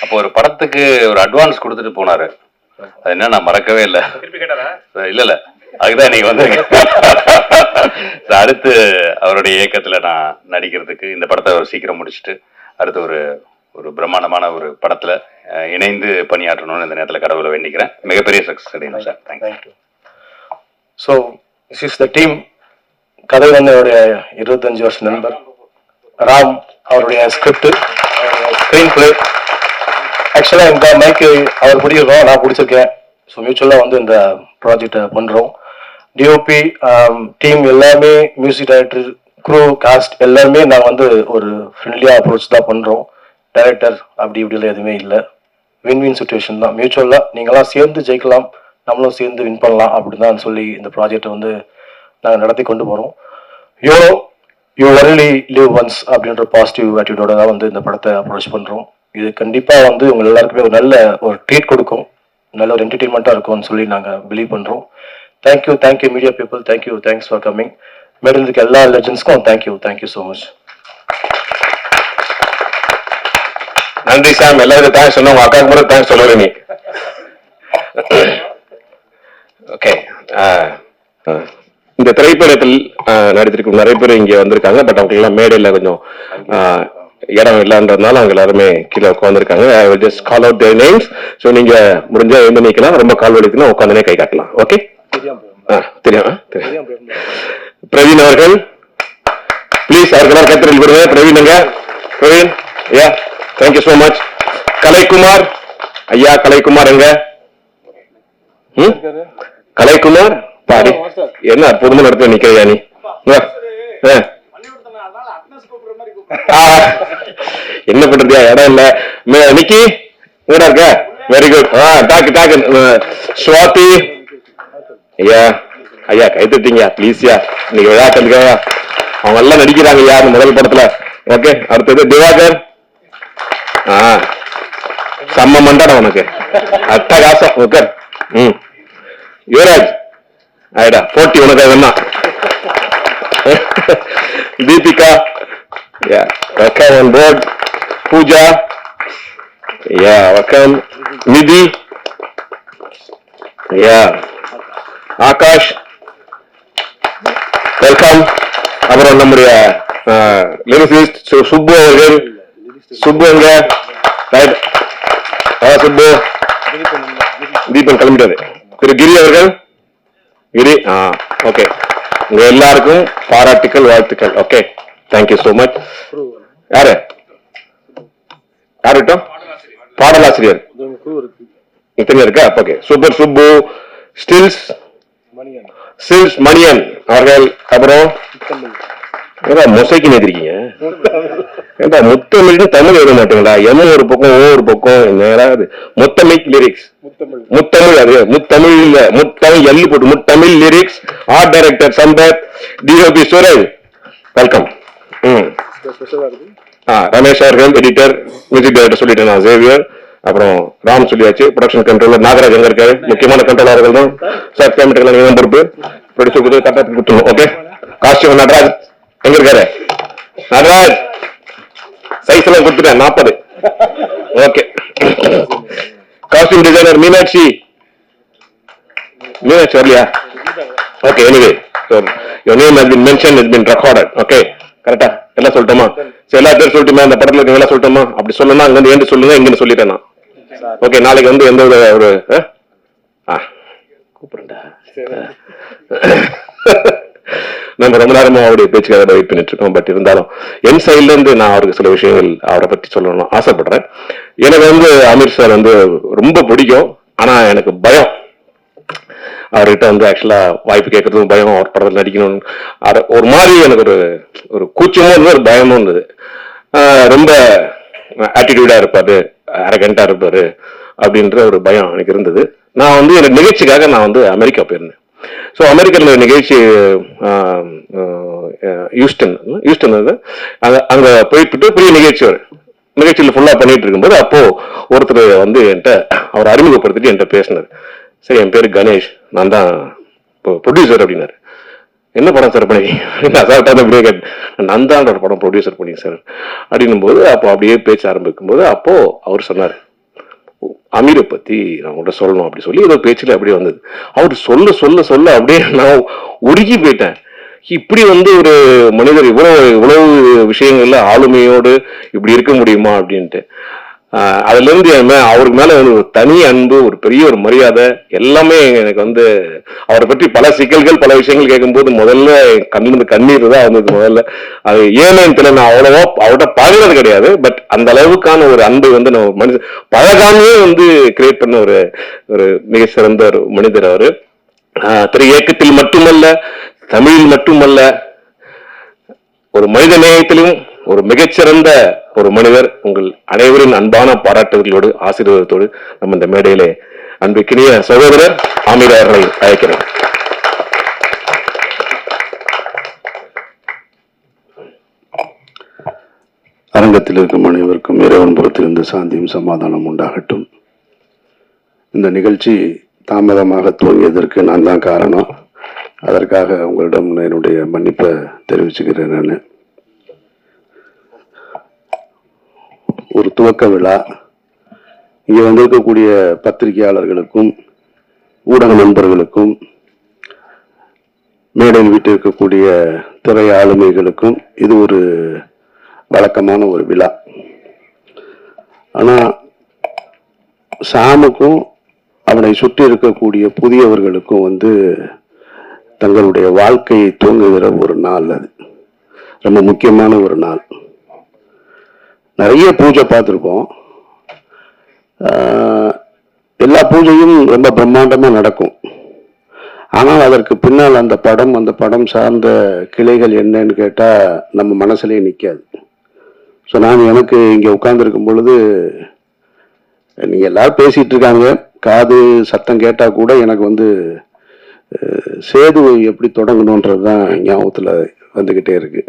அப்போ ஒரு படத்துக்கு ஒரு அட்வான்ஸ் கொடுத்துட்டு போனாரு. அது என்ன நான் மறக்கவே இல்லை. இல்ல அதுதான் நீங்க வந்து அடுத்து அவருடைய இயக்கத்துல நான் நடிக்கிறதுக்கு இந்த படத்தை அவர் சீக்கிரம் முடிச்சுட்டு அடுத்து ஒரு பிரம்மாண்டமான ஒரு படத்துல இணைந்து பணியாற்றணும்னு இந்த நேரத்தில் கடவுளை வேண்டிக்கிறேன். மிகப்பெரிய சக்சஸ் அடையணும் sir. Thank you. So this is the team. கதை வந்து அவருடைய 25 வருஷ நண்பர் ராம், அவருடைய ஸ்கிரிப்ட், ஸ்க்ரீன் பிளே. ஆக்சுவலாக இந்த மைக்கு அவர் பிடிக்கிறோம், நான் பிடிச்சிருக்கேன். ஸோ மியூச்சுவலாக வந்து இந்த ப்ராஜெக்டை பண்ணுறோம். டிஓபி டீம் எல்லாமே, மியூசிக் டைரக்டர், க்ரூ, காஸ்ட் எல்லாருமே நாங்கள் வந்து ஒரு ஃப்ரெண்ட்லியாக அப்ரோச் தான் பண்ணுறோம். டைரக்டர் அப்படி இப்படிலாம் எதுவுமே இல்லை. வின் சுச்சுவேஷன் தான். மியூச்சுவலாக நீங்களாம் சேர்ந்து ஜெயிக்கலாம், நம்மளும் சேர்ந்து வின் பண்ணலாம் அப்படின்னு சொல்லி இந்த ப்ராஜெக்டை வந்து நாங்கள் நடத்தி கொண்டு போகிறோம். யூ ஒன்லி லிவ் ஒன்ஸ் அப்படின்ற பாசிட்டிவ் ஆட்டிடியூடோட தான் வந்து இந்த படத்தை அப்ரோச் பண்ணுறோம். இது கண்டிப்பாக வந்து உங்கள் எல்லாருக்குமே ஒரு நல்ல ஒரு ட்ரீட் கொடுக்கும், நல்ல ஒரு என்டர்டெயின்மெண்ட்டாக இருக்கும்னு சொல்லி நாங்கள் பிலீவ் பண்ணுறோம். Thank you media people. Thanks for coming. Madam இருக்க எல்லா லெஜண்ட்ஸ்க்கும் தேங்க்யூ ஸோ மச். நன்றி சாம். எல்லாருக்கும் தேங்க்ஸ் சொன்ன உங்க அக்காவுக்கு கூட தேங்க்ஸ் சொல்லுவ நீ. ஓகே, இந்த திரைப்படத்தில் நடித்திருக்கும் நிறைய பேர் இங்க வந்திருக்காங்க. பட் அவங்க எல்லாம் மேடையில் கொஞ்சம் இடம் இல்லைன்றதுனால அவங்க எல்லாருமே கீழே உட்காந்துருக்காங்க. I will just call out there names. So நீங்க முடிஞ்சா எழுந்து நிக்கலாம், ரொம்ப கால் வலிக்குன்னா உட்காந்துனே கை காட்டலாம். ஓகே, தெரியும். பிரவீன் அவர்கள் ப்ளீஸ், அவர்களாம் கத்திரில் விடுவேன். பிரவீன் ஐயா, தேங்க்யூ ஸோ மச். கலைக்குமார் ஐயா, கலைக்குமார் எங்க? கலைக்குமார் பாடி என்ன அற்புதமா நடத்த நிக்கிறியா நீ? என்ன பண்றதியா, இடம் இல்ல. நிக்கி எங்கடா இருக்க? Very good. டாக்கு சுவாதி ஐயா கை தட்டிங்க ப்ளீஸ்யா. இன்னைக்கு விளையாட்டுக்காக அவங்க எல்லாம் நடிக்கிறாங்க யார் முதல் படத்துல. ஓகே, அடுத்தது திவாகர். செம்ம மண்டான உனக்கு, அட்டகாசம். ஓகே, யுவராஜ் ஆயிடா போட்டி உனக்கு வேணா. Deepika, okay, on board. Pooja, வணக்கம். நிதி, ஆகாஷ், வெல்கம். அப்புறம் நம்முடைய லிரிசிஸ்ட் சுப்பு அவர்கள். சுப்பு எங்க? ரைட். சுப்பு. தீபன் கிளம்பிட்டாரு. திரு கிரி அவர்கள். கிரி, ஓகே. உங்க எல்லாருக்கும் பாராட்டுக்கள், வாழ்த்துக்கள். Okay, thank you so much. யாரு யாருட்டும்? பாடலாசிரியர் இத்தனை இருக்கா? Okay, super. Subbu, stills Maniyan அவர்கள். அப்புறம் மொசைக்கு நேத்திருக்கீங்க. ஏண்டா முத்தமிழ்னு தமிழ் எழுத மாட்டீங்களா? எம் ஒரு பக்கம், ஓ ஒரு பக்கம், நேராது முத்தமிழ் லிரிக்ஸ். முத்தமிழ், அது முத்தமிழ் இல்ல, முத்தமிழ் எல்லு போட்டு Muthamizh lyrics. Art director Sampath, DOP Suresh, welcome. Ramesh அவர்கள் எடிட்டர், மியூசிக் டைரக்டர் சொல்லிட்டேன் நான், சேவியர். அப்புறம் ராம் சொல்லியாச்சு. ப்ரொடக்ஷன் கண்ட்ரோலர் நாகராஜ் எங்க இருக்காரு? முக்கியமான கண்ட்ரோலர்கள் தான் சார். பேமெண்ட் பொறுப்பு ப்ரொடியூசர் கொடுத்து கரெக்டாக கொடுத்துருவோம். ஓகே. காஸ்டியூம் நடராஜ் எங்க இருக்காரு? நடராஜ் சைஸ் எல்லாம் கொடுத்துட்டேன் 40. ஓகே. காஸ்டியூம் டிசைனர் மீனாட்சி வரலையா? Okay. Anyway, your name has been mention, has been recorded. Okay, கரெக்டா எல்லாம் சொல்லிட்டோமா? சரி, எல்லா பேரும் சொல்லிட்டுமா? அந்த படத்துல இருக்க எல்லாம் சொல்லிட்டோமா? அப்படி சொல்லணும்னா அங்க வந்து ஏன் சொல்லுங்க, இங்கன்னு சொல்லிட்டேன் நான். ஓகே, நாளைக்கு வந்து எந்த ஒரு கூப்பிடுறா நம்ம ரொம்ப நேரமா அவருடைய பேச்சுக்காக வெயிட் பண்ணிட்டு இருக்கோம். பட் இருந்தாலும் என் சைட்ல இருந்து நான் அவருக்கு சில விஷயங்கள் அவரை பத்தி சொல்லணும்னு ஆசைப்படுறேன். எனக்கு வந்து அமீர் சார் வந்து ரொம்ப பிடிக்கும். ஆனா எனக்கு பயம் அவர்கிட்ட வந்து ஆக்சுவலா வாய்ப்பு கேட்கறதும் பயம், அவர் படத்தில் நடிக்கணும் ஒரு மாதிரி எனக்கு ஒரு கூச்சமும் இருந்தது, ஒரு பயமும் இருந்தது. ரொம்ப ஆட்டிடியூடா இருப்பாரு, அரகண்டா இருப்பாரு அப்படின்ற ஒரு பயம் எனக்கு இருந்தது. நான் வந்து எனக்கு நிகழ்ச்சிக்காக நான் வந்து அமெரிக்கா போயிருந்தேன். ஸோ அமெரிக்காவில் நிகழ்ச்சி ஹியூஸ்டன் அங்க போயிட்டு பெரிய நிகழ்ச்சியில் ஃபுல்லா பண்ணிட்டு இருக்கும்போது அப்போ ஒருத்தர் வந்து என்கிட்ட அவர் அறிமுகப்படுத்திட்டு என்கிட்ட பேசினார். சரி, என் பேரு கணேஷ், நான் தான் ப்ரொடியூசர் அப்படின்னாரு. என்ன படம் சார் பண்ணி? நான் தான் ஒரு படம் ப்ரொடியூசர் பண்ணி சார் அப்படின்னும் போது அப்போ அப்படியே பேச்ச ஆரம்பிக்கும் போது அப்போ அவர் சொன்னார், அமீரை பத்தி நான் உங்கள்கிட்ட சொல்லணும் அப்படி சொல்லி ஏதோ பேச்சுல அப்படியே வந்தது. அவர் சொல்ல சொல்ல சொல்ல அப்படியே நான் உருகி போயிட்டேன். இப்படி வந்து ஒரு மனிதர் இவ்வளவு விஷயங்கள்ல ஆளுமையோடு இப்படி இருக்க முடியுமா அப்படின்ட்டு. அதுல இருந்து அவருக்கு மேல ஒரு தனி அன்பு, ஒரு பெரிய ஒரு மரியாதை, எல்லாமே எனக்கு வந்து அவரை பற்றி பல சிக்கல்கள் பல விஷயங்கள் கேட்கும்போது முதல்ல கண்ணிலிருந்து கண்ணீர் தான் வந்தது. முதல்ல அது ஏன்னு தெரியல, நான் அவ்வளவா அவர்கிட்ட பழகிறது கிடையாது. பட் அந்த அளவுக்கான ஒரு அன்பை வந்து நம்ம மனிதர் பழகாமையே வந்து கிரியேட் பண்ண ஒரு மிக சிறந்த ஒரு மனிதர் அவரு. திரு இயக்கத்தில் மட்டுமல்ல, தமிழில் மட்டுமல்ல, ஒரு மனித நேயத்திலும் ஒரு மிகச்சிறந்த ஒரு மனிதர். உங்கள் அனைவரின் அன்பான பாராட்டுகளோடு ஆசீர்வாதத்தோடு நம்ம இந்த மேடையிலே அன்புக்கினிய சகோதரர் ஆமீர் அவர்களை அழைக்கிறேன். அரங்கத்தில் இருக்கும் அனைவருக்கும் இறைவன் புறத்திலிருந்து சாந்தியும் சமாதானம் உண்டாகட்டும். இந்த நிகழ்ச்சி தாமதமாக துவங்கியதற்கு நான் தான் காரணம். அதற்காக உங்களிடம் என்னுடைய மன்னிப்பை தெரிவிச்சுக்கிறேன். நான் ஒரு துவக்க விழா இங்கே வந்திருக்கக்கூடிய பத்திரிகையாளர்களுக்கும் ஊடக நண்பர்களுக்கும் மேடையில் விட்டு இருக்கக்கூடிய திரை ஆளுமைகளுக்கும் இது ஒரு வழக்கமான ஒரு விழா. ஆனால் சாமுக்கும் அவனை சுற்றி இருக்கக்கூடிய புதியவர்களுக்கும் வந்து தங்களுடைய வாழ்க்கையை துவங்குகிற ஒரு நாள். அது ரொம்ப முக்கியமான ஒரு நாள். நிறைய பூஜை பார்த்துருப்போம். எல்லா பூஜையும் ரொம்ப பிரம்மாண்டமாக நடக்கும். ஆனால் அதற்கு பின்னால் அந்த படம் சார்ந்த கிளைகள் என்னன்னு கேட்டால் நம்ம மனசுலேயே நிற்காது. ஸோ நான் எனக்கு இங்கே உட்கார்ந்துருக்கும் பொழுது நீங்கள் எல்லாரும் பேசிகிட்டு இருக்காங்க, காது சத்தம் கேட்டால் கூட எனக்கு வந்து சேது எப்படி தொடங்கணுன்றது தான் ஞாபகத்தில் வந்துக்கிட்டே இருக்கு.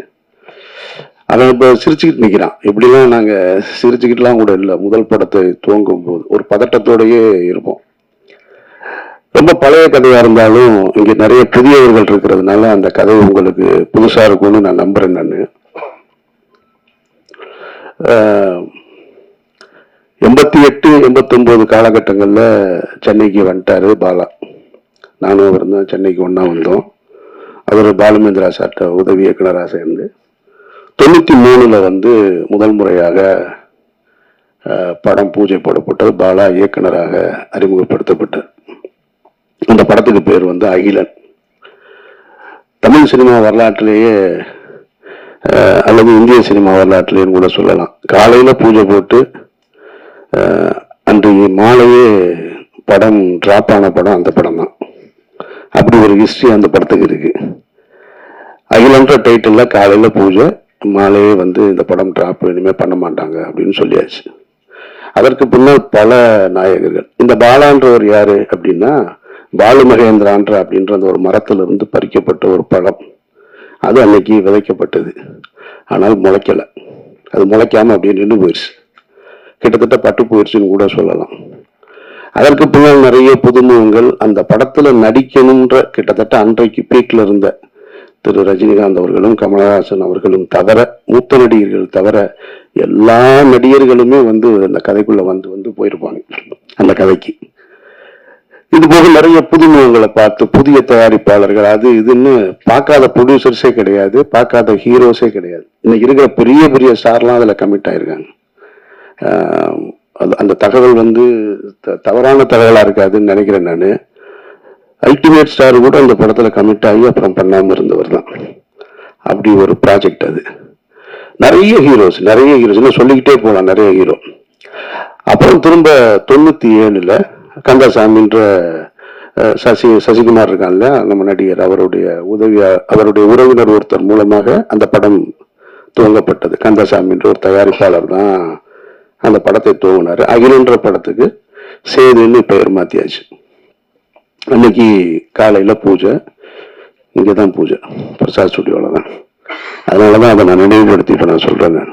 அவன் இப்போ சிரிச்சுக்கிட்டு நிற்கிறான். இப்படிலாம் நாங்கள் சிரிச்சுக்கிட்டுலாம் கூட இல்லை. முதல் படத்தை துவங்கும் போது ஒரு பதட்டத்தோடையே இருப்போம். ரொம்ப பழைய கதையாக இருந்தாலும் இங்கே நிறைய புதியவர்கள் இருக்கிறதுனால அந்த கதை உங்களுக்கு புதுசாக இருக்கும்னு நான் நம்புகிறேன். நான் 88, 89 காலகட்டங்களில் சென்னைக்கு வந்துட்டாரு பாலா. நானும் அவர் தான் சென்னைக்கு ஒன்றா வந்தோம். அவர் பாலுமேந்திரா சார்ட்ட உதவி இயக்குனராக சேர்ந்து 93 வந்து முதல் முறையாக படம் பூஜை போடப்பட்டது. பாலா இயக்குனராக அறிமுகப்படுத்தப்பட்டார். அந்த படத்துக்கு பேர் வந்து அகிலன். தமிழ் சினிமா வரலாற்றிலேயே அல்லது இந்திய சினிமா வரலாற்றிலேன்னு கூட சொல்லலாம். காலையில் பூஜை போட்டு அன்றைக்கு மாலையே படம் டிராப் ஆன படம் அந்த படம் தான். அப்படி ஒரு ஹிஸ்ட்ரி அந்த படத்துக்கு இருக்கு. அகிலன்ற டைட்டில் காலையில் பூஜை, மாலையே வந்து இந்த படம் டிராப் இனிமேல் பண்ண மாட்டாங்க அப்படின்னு சொல்லியாச்சு. அதற்கு பின்னால் பல நாயகர்கள். இந்த பாலான்றவர் யாரு அப்படின்னா, பாலு மகேந்திரான்ற அப்படின்ற அந்த ஒரு மரத்திலிருந்து பறிக்கப்பட்ட ஒரு பழம். அது அன்னைக்கு விதைக்கப்பட்டது, ஆனால் முளைக்கலை. அது முளைக்காம அப்படியே நின்று போயிடுச்சு. கிட்டத்தட்ட பட்டு போயிடுச்சுன்னு கூட சொல்லலாம். அதற்கு பின்னால் நிறைய புதுமுகங்கள் அந்த படத்துல நடிக்கணுன்ற கிட்டத்தட்ட அன்றைக்கு பீக்ல இருந்த திரு ரஜினிகாந்த் அவர்களும் கமலஹாசன் அவர்களும் தவிர, மூத்த நடிகர்கள் தவிர எல்லா நடிகர்களுமே வந்து அந்த கதைக்குள்ள வந்து போயிருப்பாங்க அந்த கதைக்கு. இது போக நிறைய புதுமுகங்களை பார்த்து புதிய தயாரிப்பாளர்கள் அது இதுன்னு பார்க்காத ப்ரொடியூசர்ஸே கிடையாது, பார்க்காத ஹீரோஸே கிடையாது. இன்னைக்கு இருக்கிற பெரிய பெரிய ஸ்டார்லாம் அதுல கமிட் ஆயிருக்காங்க. அந்த தகவல் வந்து தவறான தகவலா இருக்காதுன்னு நினைக்கிறேன் நான். அல்டிமேட் ஸ்டார் கூட அந்த படத்துல கமிட் ஆகி அப்புறம் பண்ணாம இருந்தவர் தான். அப்படி ஒரு ப்ராஜெக்ட் அது. நிறைய ஹீரோஸ் இன்னும் சொல்லிக்கிட்டே போகலாம், நிறைய ஹீரோ. அப்புறம் திரும்ப 97 கந்தசாமின்ற சசிகுமார் இருக்கான்ல நம்ம நடிகர், அவருடைய உறவினர் ஒருத்தர் மூலமாக அந்த படம் துவங்கப்பட்டது. கந்தசாமின்ற ஒரு தயாரிப்பாளர் தான் அந்த படத்தை துவங்கினாரு. அகிலன்ற படத்துக்கு சேதுன்னு பெயர் மாத்தியாச்சு. அன்னைக்கு காலையில பூஜை, இங்கதான் பூஜை, பிரசாத் ஸ்டுடியோல தான். அதனாலதான் அதை நான் நினைவுபடுத்தி இப்ப நான் சொல்றேன். நான்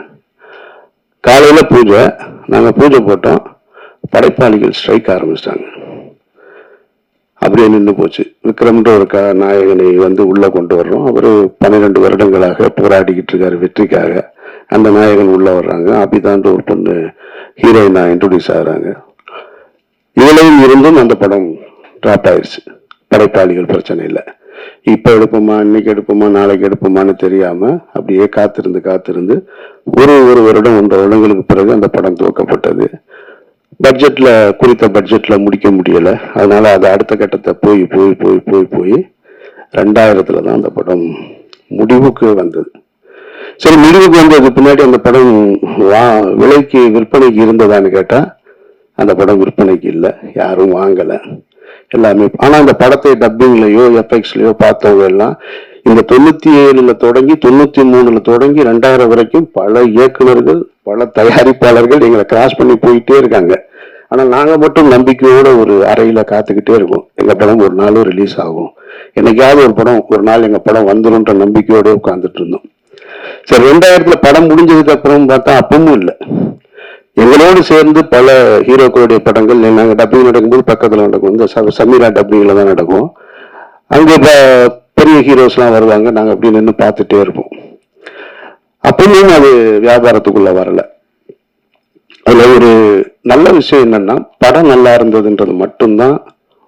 காலையில பூஜை, நாங்க பூஜை போட்டோம், படைப்பாளிகள் ஸ்ட்ரைக் ஆரம்பிச்சிட்டாங்க. அப்படியே நின்று போச்சு. விக்ரம்ன்ற ஒரு நாயகனை வந்து உள்ள கொண்டு வர்றோம். அவரு 12 வருடங்களாக போராடிக்கிட்டு இருக்காரு வெற்றிக்காக. அந்த நாயகன் உள்ள வர்றாங்க. அபிதான்ற ஒரு பொண்ணு ஹீரோயினா இன்ட்ரோடியூஸ் ஆகுறாங்க. இதுலையும் இருந்தும் அந்த படம் டிராப் ஆயிடுச்சு. படைப்பாளிகள் பிரச்சனை இல்லை. இப்ப எடுப்போமா, இன்னைக்கு எடுப்போமா, நாளைக்கு எடுப்போமான்னு தெரியாம அப்படியே காத்திருந்து ஒரு வருடம் 1 வருடங்களுக்கு பிறகு அந்த படம் துவக்கப்பட்டது. பட்ஜெட்ல குறித்த பட்ஜெட்ல முடிக்க முடியல. அதனால அது அடுத்த கட்டத்தை போய் 2000 தான் அந்த படம் முடிவுக்கு வந்தது. சரி, முடிவுக்கு வந்ததுக்கு பின்னாடி அந்த படம் விலைக்கு விற்பனைக்கு இருந்ததான்னு கேட்டா அந்த படம் விற்பனைக்கு இல்லை, யாரும் வாங்கல எல்லாமே. ஆனா அந்த படத்தை டப்பிங்லயோ எஃபெக்ட்ஸ்லயோ பார்த்தவங்க எல்லாம் இந்த 97 தொடங்கி 93 தொடங்கி 2000 வரைக்கும் பல இயக்குனர்கள் பல தயாரிப்பாளர்கள் எங்களை கிராஸ் பண்ணி போயிட்டே இருக்காங்க. ஆனா நாங்க மட்டும் நம்பிக்கையோட ஒரு அறையில காத்துக்கிட்டே இருக்கோம். எங்க படம் ஒரு நாளும் ரிலீஸ் ஆகும், என்னைக்காவது ஒரு நாள் எங்க படம் வந்துரும்ன்ற நம்பிக்கையோட உட்கார்ந்துட்டு இருந்தோம். சரி, 2000 படம் முடிஞ்சதுக்கு அப்புறம் பார்த்தா அப்பவும் இல்லை. எங்களோடு சேர்ந்து பல ஹீரோக்களுடைய படங்கள் நாங்க டப்பிங் நடக்கும்போது பக்கத்துல நடக்கும். இந்த சமீரா டப்பிங்ல தான் நடக்கும். அங்க பெரிய ஹீரோஸ் எல்லாம் வருவாங்க, நாங்க அப்படி நின்று பார்த்துட்டே இருப்போம். அப்பவும் அது வியாபாரத்துக்குள்ள வரல. அதுல ஒரு நல்ல விஷயம் என்னன்னா, படம் நல்லா இருந்ததுன்றது மட்டும்தான்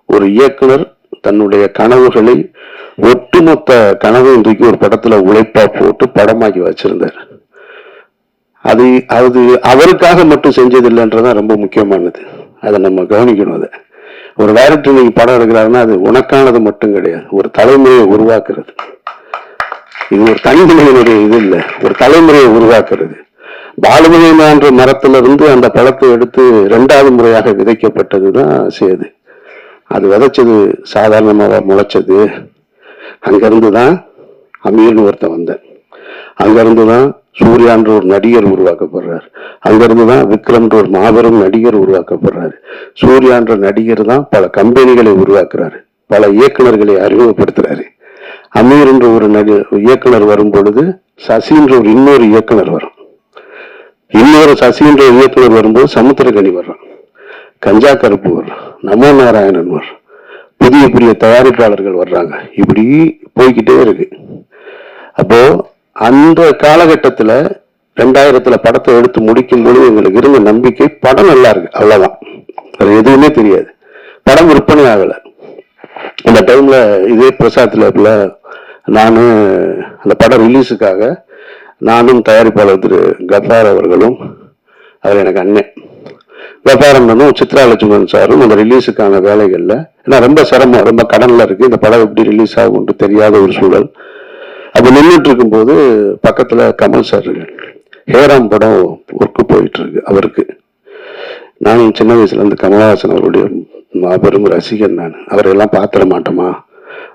ஒரு இயக்குனர் தன்னுடைய கனவுகளை ஒட்டுமொத்த கனவையும் தூக்கி ஒரு படத்துல உழைப்பா போட்டு படமாக்கி வச்சிருந்தார். அது அவருக்காக மட்டும் செஞ்சது இல்லைன்றதான் ரொம்ப முக்கியமானது. அதை நம்ம கவனிக்கணும். அதை ஒரு டைரக்டர் நீங்க படம் எடுக்கிறாருன்னா அது உனக்கானது மட்டும் கிடையாது, ஒரு தலைமுறையை உருவாக்குறது. இது ஒரு தனிமனிதனுடைய இது இல்லை, ஒரு தலைமுறையை உருவாக்குறது. பாலுமகேந்திரா மரத்துல இருந்து அந்த பழத்தை எடுத்து 2வது முறையாக விதைக்கப்பட்டதுதான் சேது. அது விதைச்சது சாதாரணமாக முளைச்சது. அங்கிருந்துதான் அமீர்னு ஒருத்தன் வந்தேன். அங்கிருந்துதான் சூர்யான்ற ஒரு நடிகர் உருவாக்கப்படுறாரு. அங்கிருந்துதான் விக்ரம்ன்ற ஒரு மாபெரும் நடிகர் உருவாக்கப்படுறாரு. சூர்யான்ற நடிகர் தான் பல கம்பெனிகளை உருவாக்குறாரு, பல இயக்குனர்களை அறிமுகப்படுத்துறாரு. அமீர்ன்ற ஒரு இயக்குனர் வரும் பொழுது சசின்ற ஒரு இன்னொரு இயக்குனர் வரும். இன்னொரு சசின்ற இயக்குனர் வரும்போது சமுத்திரகனி வர்றான், கஞ்சா கருப்பு வர்றான், நமோ நாராயணன் வர்றான், புதிய தயாரிப்பாளர்கள் வர்றாங்க. இப்படி போய்கிட்டே இருக்கு. அப்போ அந்த காலகட்டத்துல 2000 படத்தை எடுத்து முடிக்கும் பொழுது எங்களுக்கு இருந்த நம்பிக்கை படம் நல்லா இருக்கு, அவ்வளவுதான். அது எதுவுமே தெரியாது. படம் விற்பனை ஆகலை. அந்த டைம்ல இதே பிரசாத் லேப்ல நானும் அந்த படம் ரிலீஸுக்காக நானும் தயாரிப்பாளர் திரு கஃபார் அவர்களும், அவர் எனக்கு அண்ணன் கஃபாரனும் சித்ரா லட்சுமணன் சாரும் அந்த ரிலீஸுக்கான வேலைகள்ல, ஏன்னா ரொம்ப சிரமம், ரொம்ப கடன்ல இருக்கு, இந்த படம் எப்படி ரிலீஸ் ஆகும்னு தெரியாத ஒரு சூழல். அப்ப நின்றுட்டு இருக்கும்போது பக்கத்துல கமல் சார் இருக்கு, ஹேராம் படம் ஒர்க்கு போயிட்டு இருக்கு அவருக்கு. நானும் சின்ன வயசுல இருந்து கமலஹாசன் அவருடைய மாபெரும் ரசிகன். நான் அவரையெல்லாம் பாத்திர மாட்டோமா,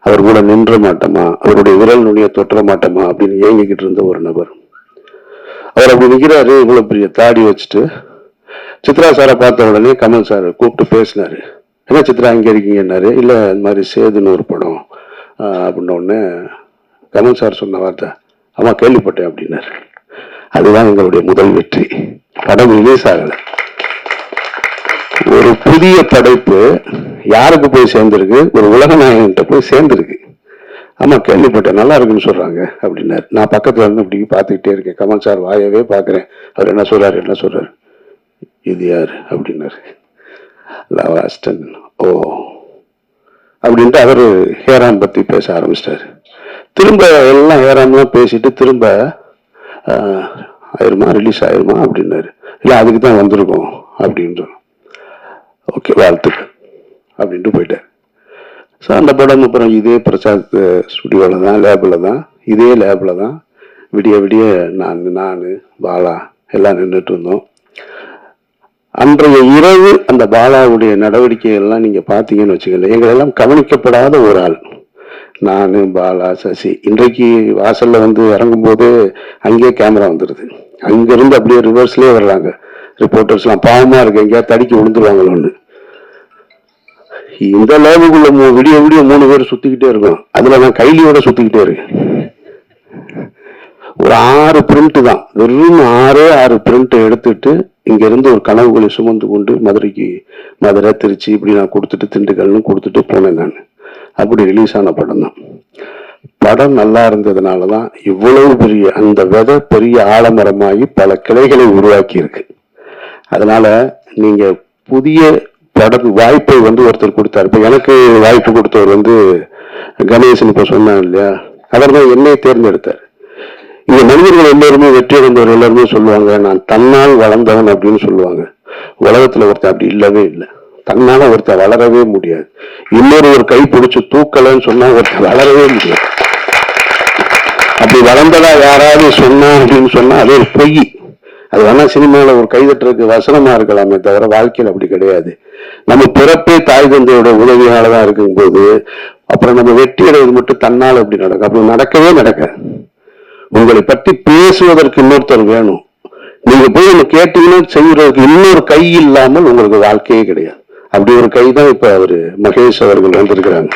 அவர் கூட நின்ற மாட்டோமா, அவருடைய விரல் நுனியை தொற்ற மாட்டோமா அப்படின்னு ஏங்கிக்கிட்டு இருந்த ஒரு நபர். அவர் அப்படி நிற்கிறாரு, இவ்வளவு பெரிய தாடி வச்சுட்டு. சித்ரா சாரை பார்த்த உடனே கமல் சார் கூப்பிட்டு பேசினாரு. என்ன சித்ரா இங்கே இருக்கீங்கன்னாரு. இல்லை இந்த மாதிரி சேதுன்னு ஒரு படம் அப்படின்ன உடனே கமல் சார் சொன்ன வார்த்தை, ஆமா கேள்விப்பட்டேன் அப்படின்னாரு. அதுதான் எங்களுடைய முதல் வெற்றி. படம் ரிலீஸ் ஆகலை. ஒரு புதிய படைப்பு யாருக்கு போய் சேர்ந்திருக்கு? ஒரு உலகநாயகன்கிட்ட போய் சேர்ந்திருக்கு. ஆமா கேள்விப்பட்டேன், நல்லா இருக்குன்னு சொல்றாங்க அப்படின்னாரு. நான் பக்கத்துல இருந்து இப்படி பார்த்துக்கிட்டே இருக்கேன். கமல் சார் வாயவே பார்க்குறேன். அவர் என்ன சொல்றாரு, இது யாரு அப்படின்னாரு. லவாஸ்டன். ஓ அப்படின்ட்டு அவரு ஹேராம் பத்தி பேச ஆரம்பிச்சிட்டாரு. திரும்ப எல்லாம் ஹேராம்லாம் பேசிட்டு திரும்ப ஆயிருமா, ரிலீஸ் ஆயிருமா அப்படின்னாரு. இல்லை அதுக்கு தான் வந்திருக்கோம் அப்படின்னு. ஓகே வாழ்த்துக்கள் அப்படின்ட்டு போயிட்டார். ஸோ அந்த படம் அப்புறம் இதே பிரசாத் ஸ்டுடியோவில் தான், லேபில் தான், இதே லேபில் தான் விடிய விடிய நான் பாலா எல்லாம் நின்றுட்டு இருந்தோம். அன்றைய இரவு அந்த பாலாவுடைய நடவடிக்கைகள்லாம் நீங்கள் பார்த்தீங்கன்னு வச்சுக்கல, எங்களெல்லாம் கவனிக்கப்படாத ஒரு ஆள். நான், பாலா, சசி. இன்றைக்கு வாசல்ல வந்து இறங்கும்போது அங்கேயே கேமரா வந்துடுது. அங்கிருந்து அப்படியே ரிவர்ஸ்லேயே வர்றாங்க ரிப்போர்ட்டர்ஸ்லாம். பாவமா இருக்கு, எங்கேயா தடிக்கி விழுந்துருவாங்களோன்னு. இந்த லேபுக்குள்ள விடிய விடிய 3 பேர் சுத்திக்கிட்டே இருக்கும். அதுல நான் கைலியோட சுத்திக்கிட்டே இருக்கேன். ஒரு 6 பிரிண்ட் தான், வெறும் 6 பிரிண்ட் எடுத்துட்டு இங்க இருந்து ஒரு கனவுகளை சுமந்து கொண்டு மதுரை, திருச்சி இப்படி நான் கொடுத்துட்டு திண்டுக்கல்னு கொடுத்துட்டு போனேன். நான் அப்படி ரிலீஸ் ஆன படம் தான். படம் நல்லா இருந்ததுனாலதான் இவ்வளவு பெரிய அந்த விதை பெரிய ஆலமரமாகி பல கிளைகளை உருவாக்கி இருக்கு. அதனால நீங்க புதிய படம் வாய்ப்பை வந்து ஒருத்தர் கொடுத்தாரு. இப்ப எனக்கு வாய்ப்பு கொடுத்தவர் வந்து கணேசன் இப்ப சொன்னாங்க இல்லையா, அவர் தான் என்னை தேர்ந்தெடுத்தார். இந்த மனிதர்கள் எல்லாருமே வெற்றி அடைந்தவர் எல்லாருமே சொல்லுவாங்க நான் தன்னால் வளர்ந்தவன் அப்படின்னு சொல்லுவாங்க. உலகத்துல ஒருத்தர் அப்படி இல்லவே இல்லை. தன்னால ஒருத்தர் வளரவே முடியாது. இன்னொரு ஒரு கை பிடிச்சு தூக்கலன்னு சொன்னா ஒருத்தர் வளரவே முடியாது. அப்படி வளர்ந்ததா யாராவது சொன்னா அப்படின்னு சொன்னா அது ஒரு பொய். அது வேணா சினிமாவில் ஒரு கைதட்டுறதுக்கு வசனமா இருக்கலாமே தவிர வாழ்க்கையில் அப்படி கிடையாது. நம்ம பிறப்பே தாய் தந்தையோட உதவியாலதான் இருக்கும்போது அப்புறம் நம்ம வெற்றி அடைவது மட்டும் தன்னால் அப்படி நடக்கும். அப்படி நடக்கவே நடக்காது. உங்களை பற்றி பேசுவதற்கு இன்னொருத்தர் வேணும். நீங்க போய் ஒன்று கேட்டீங்கன்னா செய்யறதுக்கு இன்னொரு கை இல்லாமல் உங்களுக்கு வாழ்க்கையே கிடையாது. அப்படி ஒரு கை தான் இப்ப அவரு மகேஷ் அவர்கள் வந்திருக்கிறாங்க.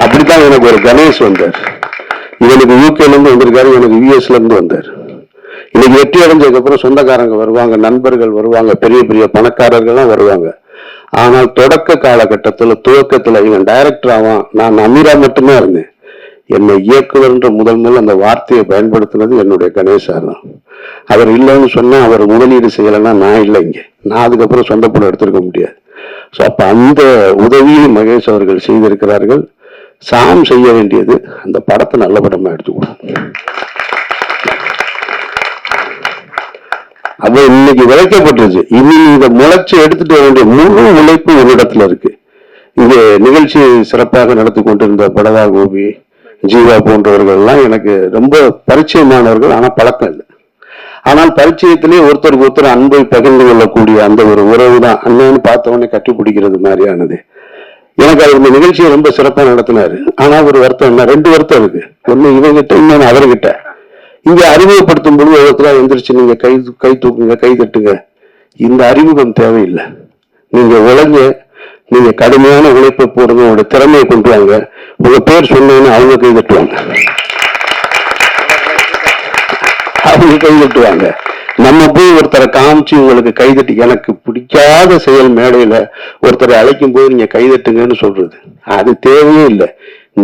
அப்படித்தான் எனக்கு ஒரு கணேஷ் வந்தார். இவனுக்கு யூகேல இருந்து வந்திருக்காரு, எனக்கு யூஎஸ்ல இருந்து வந்தார். இன்னைக்கு வெற்றி அடைஞ்சதுக்கு அப்புறம் சொந்தக்காரங்க வருவாங்க, நண்பர்கள் வருவாங்க, பெரிய பெரிய பணக்காரர்கள்லாம் வருவாங்க. ஆனால் தொடக்க காலகட்டத்துல துவக்கத்துல இவன் டைரக்டர் ஆவான், நான் அமீரா மட்டுமே இருந்தேன். என்னை இயக்குவர்ன்ற முதல் அந்த வார்த்தையை பயன்படுத்தினது என்னுடைய கணேசார் தான். அவர் இல்லைன்னு சொன்னா அவர் முதலீடு செய்யலைன்னா நான் இல்லை இங்க, நான் அதுக்கப்புறம் சொந்த படம் எடுத்திருக்க முடியாது. ஸோ அப்ப அந்த உதவியை மகேஷ் அவர்கள் செய்திருக்கிறார்கள். சாம் செய்ய வேண்டியது அந்த படத்தை நல்ல படமா எடுத்துக்கூடாது. அப்ப இன்னைக்கு விளைக்கப்பட்டுருச்சு. இனி இதை முளைச்சு எடுத்துட்டு வேண்டிய முழு உழைப்பு ஒரு இடத்துல இருக்கு. இங்க நிகழ்ச்சி சிறப்பாக நடத்தி கொண்டிருந்த படவா கோபி, ஜீவா போன்றவர்கள் எல்லாம் எனக்கு ரொம்ப பரிச்சயமானவர்கள். ஆனா பழக்கம் இல்லை. ஆனால் பரிச்சயத்திலே ஒருத்தருக்கு ஒருத்தர் அன்பை பகிர்ந்து கொள்ளக்கூடிய அந்த ஒரு உறவு தான் அண்ணன்னு பார்த்தவொடனே கட்டி பிடிக்கிறது மாதிரியானது. எனக்கு அவர் இந்த நிகழ்ச்சியை ரொம்ப சிறப்பா நடத்தினாரு. ஆனா ஒரு வருத்தம் என்ன, 2 வருத்தம் இருக்கு. ஒண்ணு இவங்கிட்ட, இன்னொன்னு அவர்கிட்ட. இங்க அறிமுகப்படுத்தும் பொழுது ஒருத்தரா எந்திரிச்சு நீங்க கை தூக்குங்க, கை தட்டுங்க. இந்த அறிமுகம் தேவையில்லை. நீங்க உழைஞ்ச, நீங்க கடுமையான உழைப்பை போடுங்க, உங்களோட திறமையை கொண்டு வாங்க. உங்க பேர் சொன்னீங்கன்னா அவங்க கை தட்டுவாங்க, அவங்க கை தட்டுவாங்க. நம்ம போய் ஒருத்தரை காமிச்சு உங்களுக்கு கைதட்டி, எனக்கு பிடிக்காத செயல் மேடையில ஒருத்தரை அழைக்கும் போது நீங்க கைதட்டுங்கன்னு சொல்றது அது தேவையே இல்லை.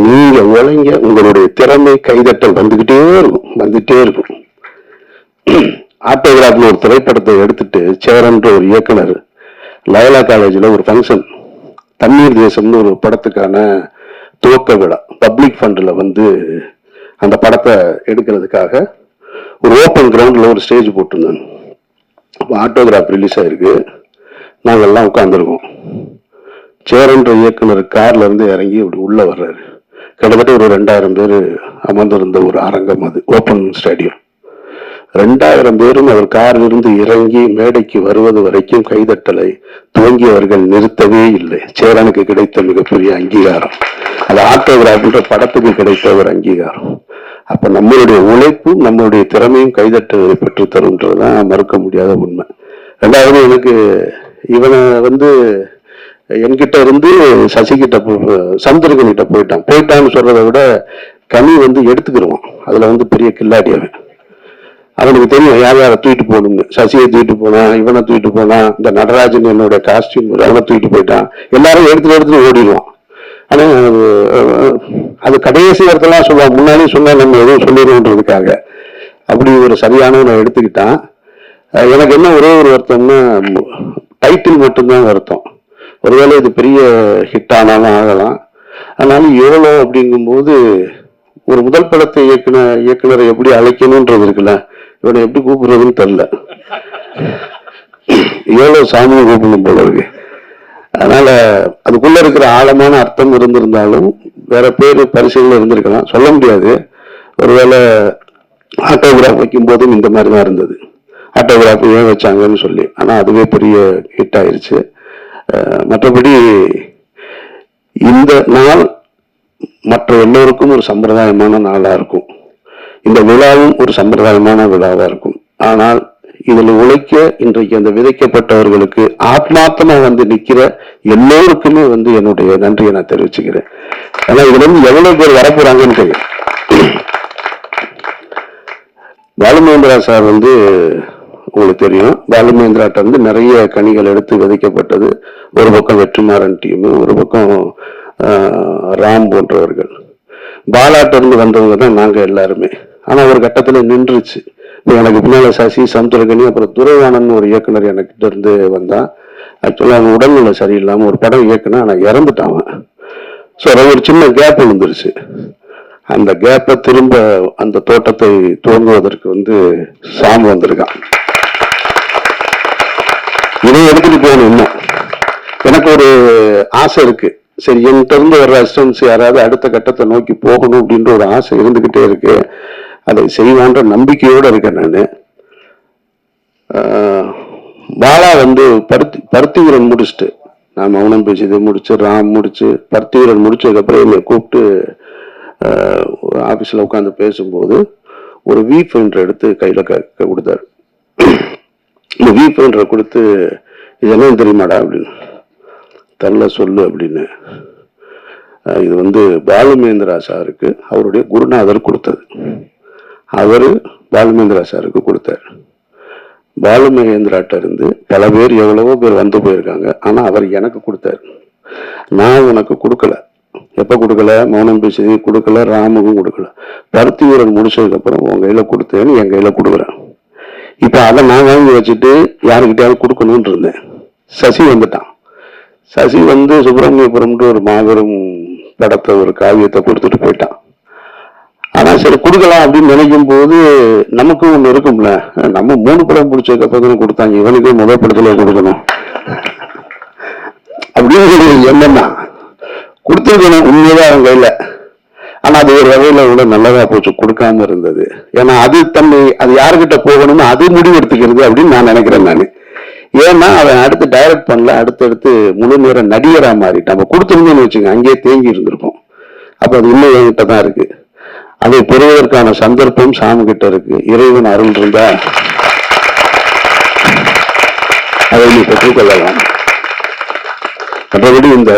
நீங்க உழைங்க, உங்களுடைய திறமை கைதட்டல் வந்துகிட்டே இருக்கும். ஆட்டோகிராஃப்ல ஒரு திரைப்படத்தை எடுத்துட்டு சேரன்ற ஒரு இயக்குனர் லயலா காலேஜில் ஒரு ஃபங்க்ஷன், தண்ணீர் தேசம்னு ஒரு படத்துக்கான துவக்க விழா பப்ளிக் ஃபண்டில் வந்து அந்த படத்தை எடுக்கிறதுக்காக ஒரு ஓப்பன் கிரவுண்டில் ஒரு ஸ்டேஜ் போட்டிருந்தாங்க. அப்போ ஆட்டோகிராஃப் ரிலீஸ் ஆயிருக்கு. நாங்கள்லாம் உட்காந்துருக்கோம். சேரன்ற இயக்குனர் கார்ல இருந்து இறங்கி அப்படி உள்ள வர்றாரு. கிட்டத்தட்ட ஒரு 2000 பேர் அமர்ந்திருந்த ஒரு அரங்கம், அது ஓப்பன் ஸ்டேடியம். 2000 பேரும் அவர் காரிலிருந்து இறங்கி மேடைக்கு வருவது வரைக்கும் கைதட்டலை துவங்கியவர்கள் நிறுத்தவே இல்லை. சேரனுக்கு கிடைத்த மிகப்பெரிய அங்கீகாரம் அது ஆட்டோகிராஃப்ன்ற படத்துக்கு கிடைத்த ஒரு அங்கீகாரம். அப்ப நம்மளுடைய உழைப்பும் நம்மளுடைய திறமையும் கைதட்டலை பெற்று தரும்ன்றதுதான் மறுக்க முடியாத உண்மை. ரெண்டாவது, எனக்கு இவனை வந்து என்கிட்ட இருந்து சசிகிட்ட சந்திரகனிட்ட போயிட்டான்னு சொல்றதை விட கனி வந்து எடுத்துக்கிடுவான். அதுல வந்து பெரிய கில்லாடி அவனுக்கு தெரியும் யார் யாரை தூக்கிட்டு போகணும்னு. சசியை தூக்கிட்டு போனான், இவனை தூக்கிட்டு போனான், இந்த நடராஜன் என்னோட காஸ்டியூம் அவனை தூக்கிட்டு போயிட்டான். எல்லாரும் எடுத்துட்டு ஓடிடுவான். ஆனா அது கடைசி இடத்துலாம் சொல்லுவான், முன்னாடி சொன்னா நம்ம எதுவும் சொல்லிடுவோன்றதுக்காக. அப்படி ஒரு சரியானவனை எடுத்துக்கிட்டான். எனக்கு என்ன ஒரே ஒரு வருத்தம்னா, டைட்டில் மட்டும்தான் வருத்தம். ஒருவேளை இது பெரிய ஹிட் ஆனாலும் ஆகலாம். ஆனாலும் எவ்வளோ அப்படிங்கும்போது ஒரு முதல் படத்தை இயக்குனரை எப்படி அழைக்கணும்ன்றது இருக்குல்ல, இவனை எப்படி கூப்பிடுறதுன்னு தெரியல. எவ்வளவு சாமியை கூப்பிடணும் போல இருக்கு. அதனால அதுக்குள்ள இருக்கிற ஆழமான அர்த்தம் இருந்திருந்தாலும் வேற பேரு பரிசுகள் இருந்திருக்கலாம், சொல்ல முடியாது. ஒருவேளை ஆட்டோகிராஃப் வைக்கும் போதும் இந்த மாதிரி தான் இருந்தது. ஆட்டோகிராஃப் ஏன் வச்சாங்கன்னு சொல்லி. ஆனா அதுவே பெரிய ஹிட் ஆயிருச்சு. மற்றபடி இந்த நாள் மற்ற எல்லோருக்கும் ஒரு சம்பிரதாயமான நாளா இருக்கும். இந்த விழாவும் ஒரு சம்பிரதாயமான விழாவா இருக்கும். ஆனால் இதுல உழைக்க இன்றைக்கு அந்த விதைக்கப்பட்டவர்களுக்கு ஆத்மார்த்தமா வந்து நிக்கிற எல்லோருக்குமே வந்து என்னுடைய நன்றியை நான் தெரிவிச்சுக்கிறேன். ஏன்னா இதுல இருந்து எவ்வளவு பேர் வரப்போறாங்கன்னு தெரியும். பாலுமகேந்திரா சார் வந்து உங்களுக்கு தெரியும். பாலுமகேந்திராட்ட வந்து நிறைய கனிகள் எடுத்து விதைக்கப்பட்டது. ஒரு பக்கம் வெற்றிமாறன் டீம், ஒரு பக்கம் ராம் போன்றவர்கள். பாலாட்ட இருந்து வந்தவங்க தான் நாங்க எல்லாருமே. ஆனா ஒரு கட்டத்துல நின்றுச்சு. எனக்கு பின்னால சசி, சமுத்திரகனி, அப்புறம் துரைவாணன் ஒரு இயக்குனர் எனக்கிட்ட இருந்து வந்தான். ஆக்சுவலா அவன் உடல்நிலை சரியில்லாம ஒரு படம் இயக்குனா ஆனா இறந்துட்டான். ஸோ ஒரு சின்ன கேப் விழுந்துருச்சு. அந்த கேப்பை திரும்ப அந்த தோட்டத்தை துவங்குவதற்கு வந்து சாம் வந்திருக்கான். இதை எடுத்துட்டு போகணும். இன்னும் எனக்கு ஒரு ஆசை இருக்கு. சரி, என்கிட்ட இருந்து வர்ற அசிஸ்டன்ஸ் யாராவது அடுத்த கட்டத்தை நோக்கி போகணும் அப்படின்ற ஒரு ஆசை இருந்துகிட்டே இருக்கு. அதை செய்வான்ற நம்பிக்கையோடு இருக்கேன் நான். பாலா வந்து பருத்திவீரன் முடிச்சுட்டு, நான் மௌனம் பேசியதை முடிச்சு, ராம் முடிச்சு, பருத்திவீரன் முடிச்சதுக்கப்புறம் என்னை கூப்பிட்டு ஆஃபீஸில் உட்காந்து பேசும்போது ஒரு வி ஃபைண்டர் எடுத்து கையில் கொடுத்தாரு. இந்த வி ஃபைண்டரை கொடுத்து, இது என்ன தெரியுமாடா அப்படின்னு. தரல சொல்லு அப்படின்னு. இது வந்து பாலுமகேந்திரா சாருக்கு அவருடைய குருநாதர் கொடுத்தது. அவரு பாலுமகேந்திரா சாருக்கு கொடுத்தார். பாலுமகேந்திராட்ட இருந்து பல பேர், எவ்வளவோ பேர் வந்து போயிருக்காங்க. ஆனா அவர் எனக்கு கொடுத்தாரு. நான் உனக்கு கொடுக்கல. எப்ப கொடுக்கல? மௌனம் பேசி கொடுக்கல, ராமுக்கும் கொடுக்கல. பருத்திவீரன் முடிச்சதுக்கு அப்புறம் உன் கையில கொடுத்தேன்னு என் கையில கொடுக்குறேன். இப்ப அதை நான் வாங்கி வச்சுட்டு யாருக்கிட்டையாவது கொடுக்கணும்னு இருந்தேன். சசி வந்துட்டான். சசி வந்து சுப்பிரமணியபுரம்ன்ற ஒரு மாபெரும் படத்தை, ஒரு காவியத்தை கொடுத்துட்டு போயிட்டான். ஆனா சரி கொடுக்கலாம் அப்படின்னு நினைக்கும் போது நமக்கும் ஒண்ணு இருக்கும்ல, நம்ம 3 படம் பிடிச்சதுக்கு அப்புறம் கொடுத்தாங்க, இவனுக்கு முதல் படத்துல கொடுக்கணும் அப்படின்னு என்னன்னா கொடுத்துருக்கணும். உண்மைதான் அவன் கையில. ஆனா அது ஒரு வகையில கூட நல்லதா போச்சு கொடுக்காம இருந்தது. ஏன்னா அது தன்னை அது யாருக்கிட்ட போகணும்னு அது முடிவு எடுத்துக்கிறது அப்படின்னு நான் நினைக்கிறேன் நான். ஏன்னா அவன் அடுத்து டைரக்ட் பண்ணல, அடுத்தடுத்து முழு நேர நடிகரா மாறிட்டு. நம்ம கொடுத்துருந்தோம்னு வச்சுங்க, அங்கேயே தேங்கி இருந்திருக்கும். அப்ப அது இன்னும் என்கிட்ட தான் இருக்கு. அதை பெறுவதற்கான சந்தர்ப்பம் சாமி கிட்ட இருக்கு. இறைவன் அருள் இருந்தா அதை நீ பெற்றுக்கொள்ளலாம். மற்றபடி இந்த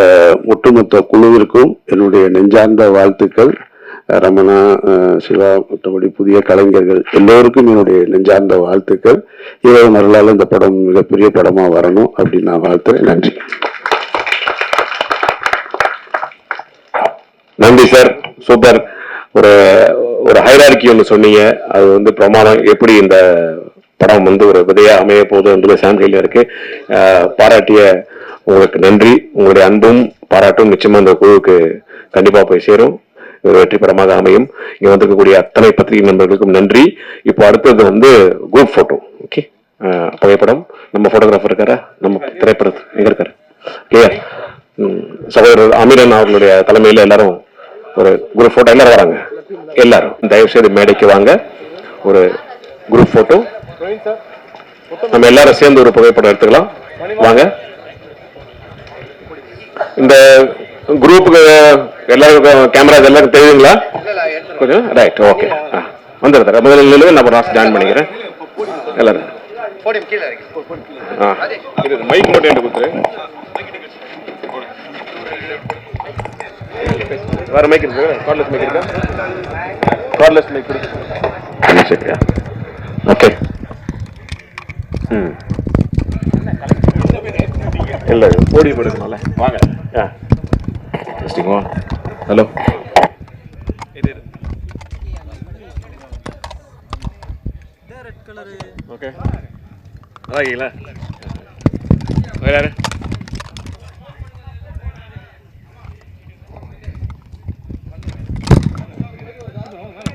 ஒட்டுமொத்த குழுவிற்கும் என்னுடைய நெஞ்சார்ந்த வாழ்த்துக்கள். ரமணா, சிவா, மற்றபடி புதிய கலைஞர்கள் எல்லோருக்கும் என்னுடைய நெஞ்சார்ந்த வாழ்த்துக்கள். இறைவன் அருளால் இந்த படம் மிகப்பெரிய படமா வரணும் அப்படின்னு நான் வாழ்த்துறேன். நன்றி. நன்றி சார், சூப்பர். ஒரு ஒரு ஹைரார்கி ஒன்று சொன்னீங்க, அது வந்து பிரமாதம். எப்படி இந்த படம் வந்து ஒரு விதையா அமைய போகுது என்பது சாம் கையில இருக்கு. பாராட்டிய உங்களுக்கு நன்றி. உங்களுடைய அன்பும் பாராட்டும் நிச்சயமா இந்த குழுவுக்கு கண்டிப்பா போய் சேரும். ஒரு வெற்றி படமாக அமையும். இங்க வந்திருக்கக்கூடிய அத்தனை பத்திரிகை நண்பர்களுக்கும் நன்றி. இப்போ அடுத்தது வந்து குரூப் போட்டோ. ஓகே, புகைப்படம். நம்ம போட்டோகிராஃபர் இருக்காரா? நம்ம திரைப்படத்தில் எங்க இருக்காரு? இல்லையா? சகோதரர் அமீரன் அவர்களுடைய தலைமையில் எல்லாரும் ஒரு குரூப் போட்டோ. எல்லாரும் வராங்க. எல்லாரும் தயவு செய்து மேடைக்கு வாங்க. ஒரு குரூப் போட்டோ. நம்ம எல்லாரும் சேர்ந்து ஒரு புகைப்படம் எடுத்துக்கலாம். வாங்க. இந்த குரூப்புக்கு எல்லாருக்கும் கேமரா எல்லாருக்கும் தெரியுங்களா? கொஞ்சம் ரைட், ஓகே. வந்துடுறேன். முதல்ல நான் ராஸ் ஜாயின் பண்ணிக்கிறேன். எல்லாரும் மைக் மட்டும் என்று கொடுத்துரு. வேற மைக் இருக்கு? கார்ட்லெஸ் மைக் இருக்கா? கார்ட்லெஸ் மைக் இருக்கு. சரியா? ஓகே. இல்ல போடி எடுக்கணும்ல. வாங்க. ஹலோ. ஓகே, நல்லா இருக்கீங்களா? வேற யாரு?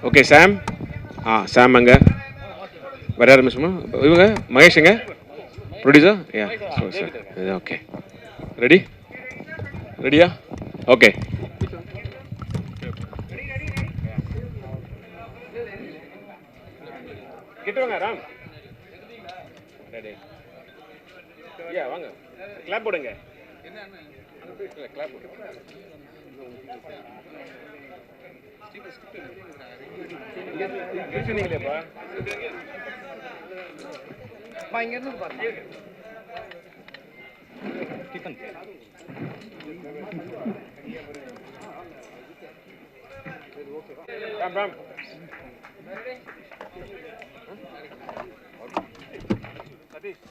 ஓகே, சாம். சாம் அங்க. வேற யாரு மிஸ்? இவங்க மகேஷுங்க, ப்ரொடியூசர். யா, சார். Okay, ready? ரெடியா? ஓகே. கிட்ட வாங்க ராம். ரெடி? யா, வாங்க. கிளாப் போடுங்க. கிளாப் போடுங்க. சொன்னீங்களேப்பா. இங்க இருந்து பாருங்க. ராம் ராம். சதீஷ்.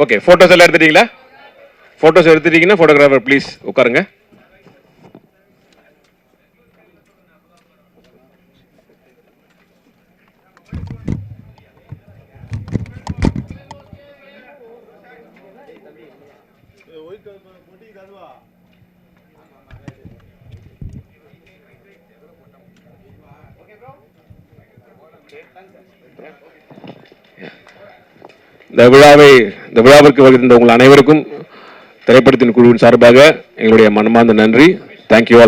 ஓகே, போட்டோஸ் எல்லாம் எடுத்துட்டீங்களா? போட்டோஸ் எடுத்துட்டீங்கன்னா போட்டோகிராஃபர் ப்ளீஸ் உட்காருங்க. இந்த விழாவிற்கு வருகின்ற உங்கள் அனைவருக்கும் திரைப்படத்தின் குழுவின் சார்பாக எங்களுடைய மனமார்ந்த நன்றி. Thank you all.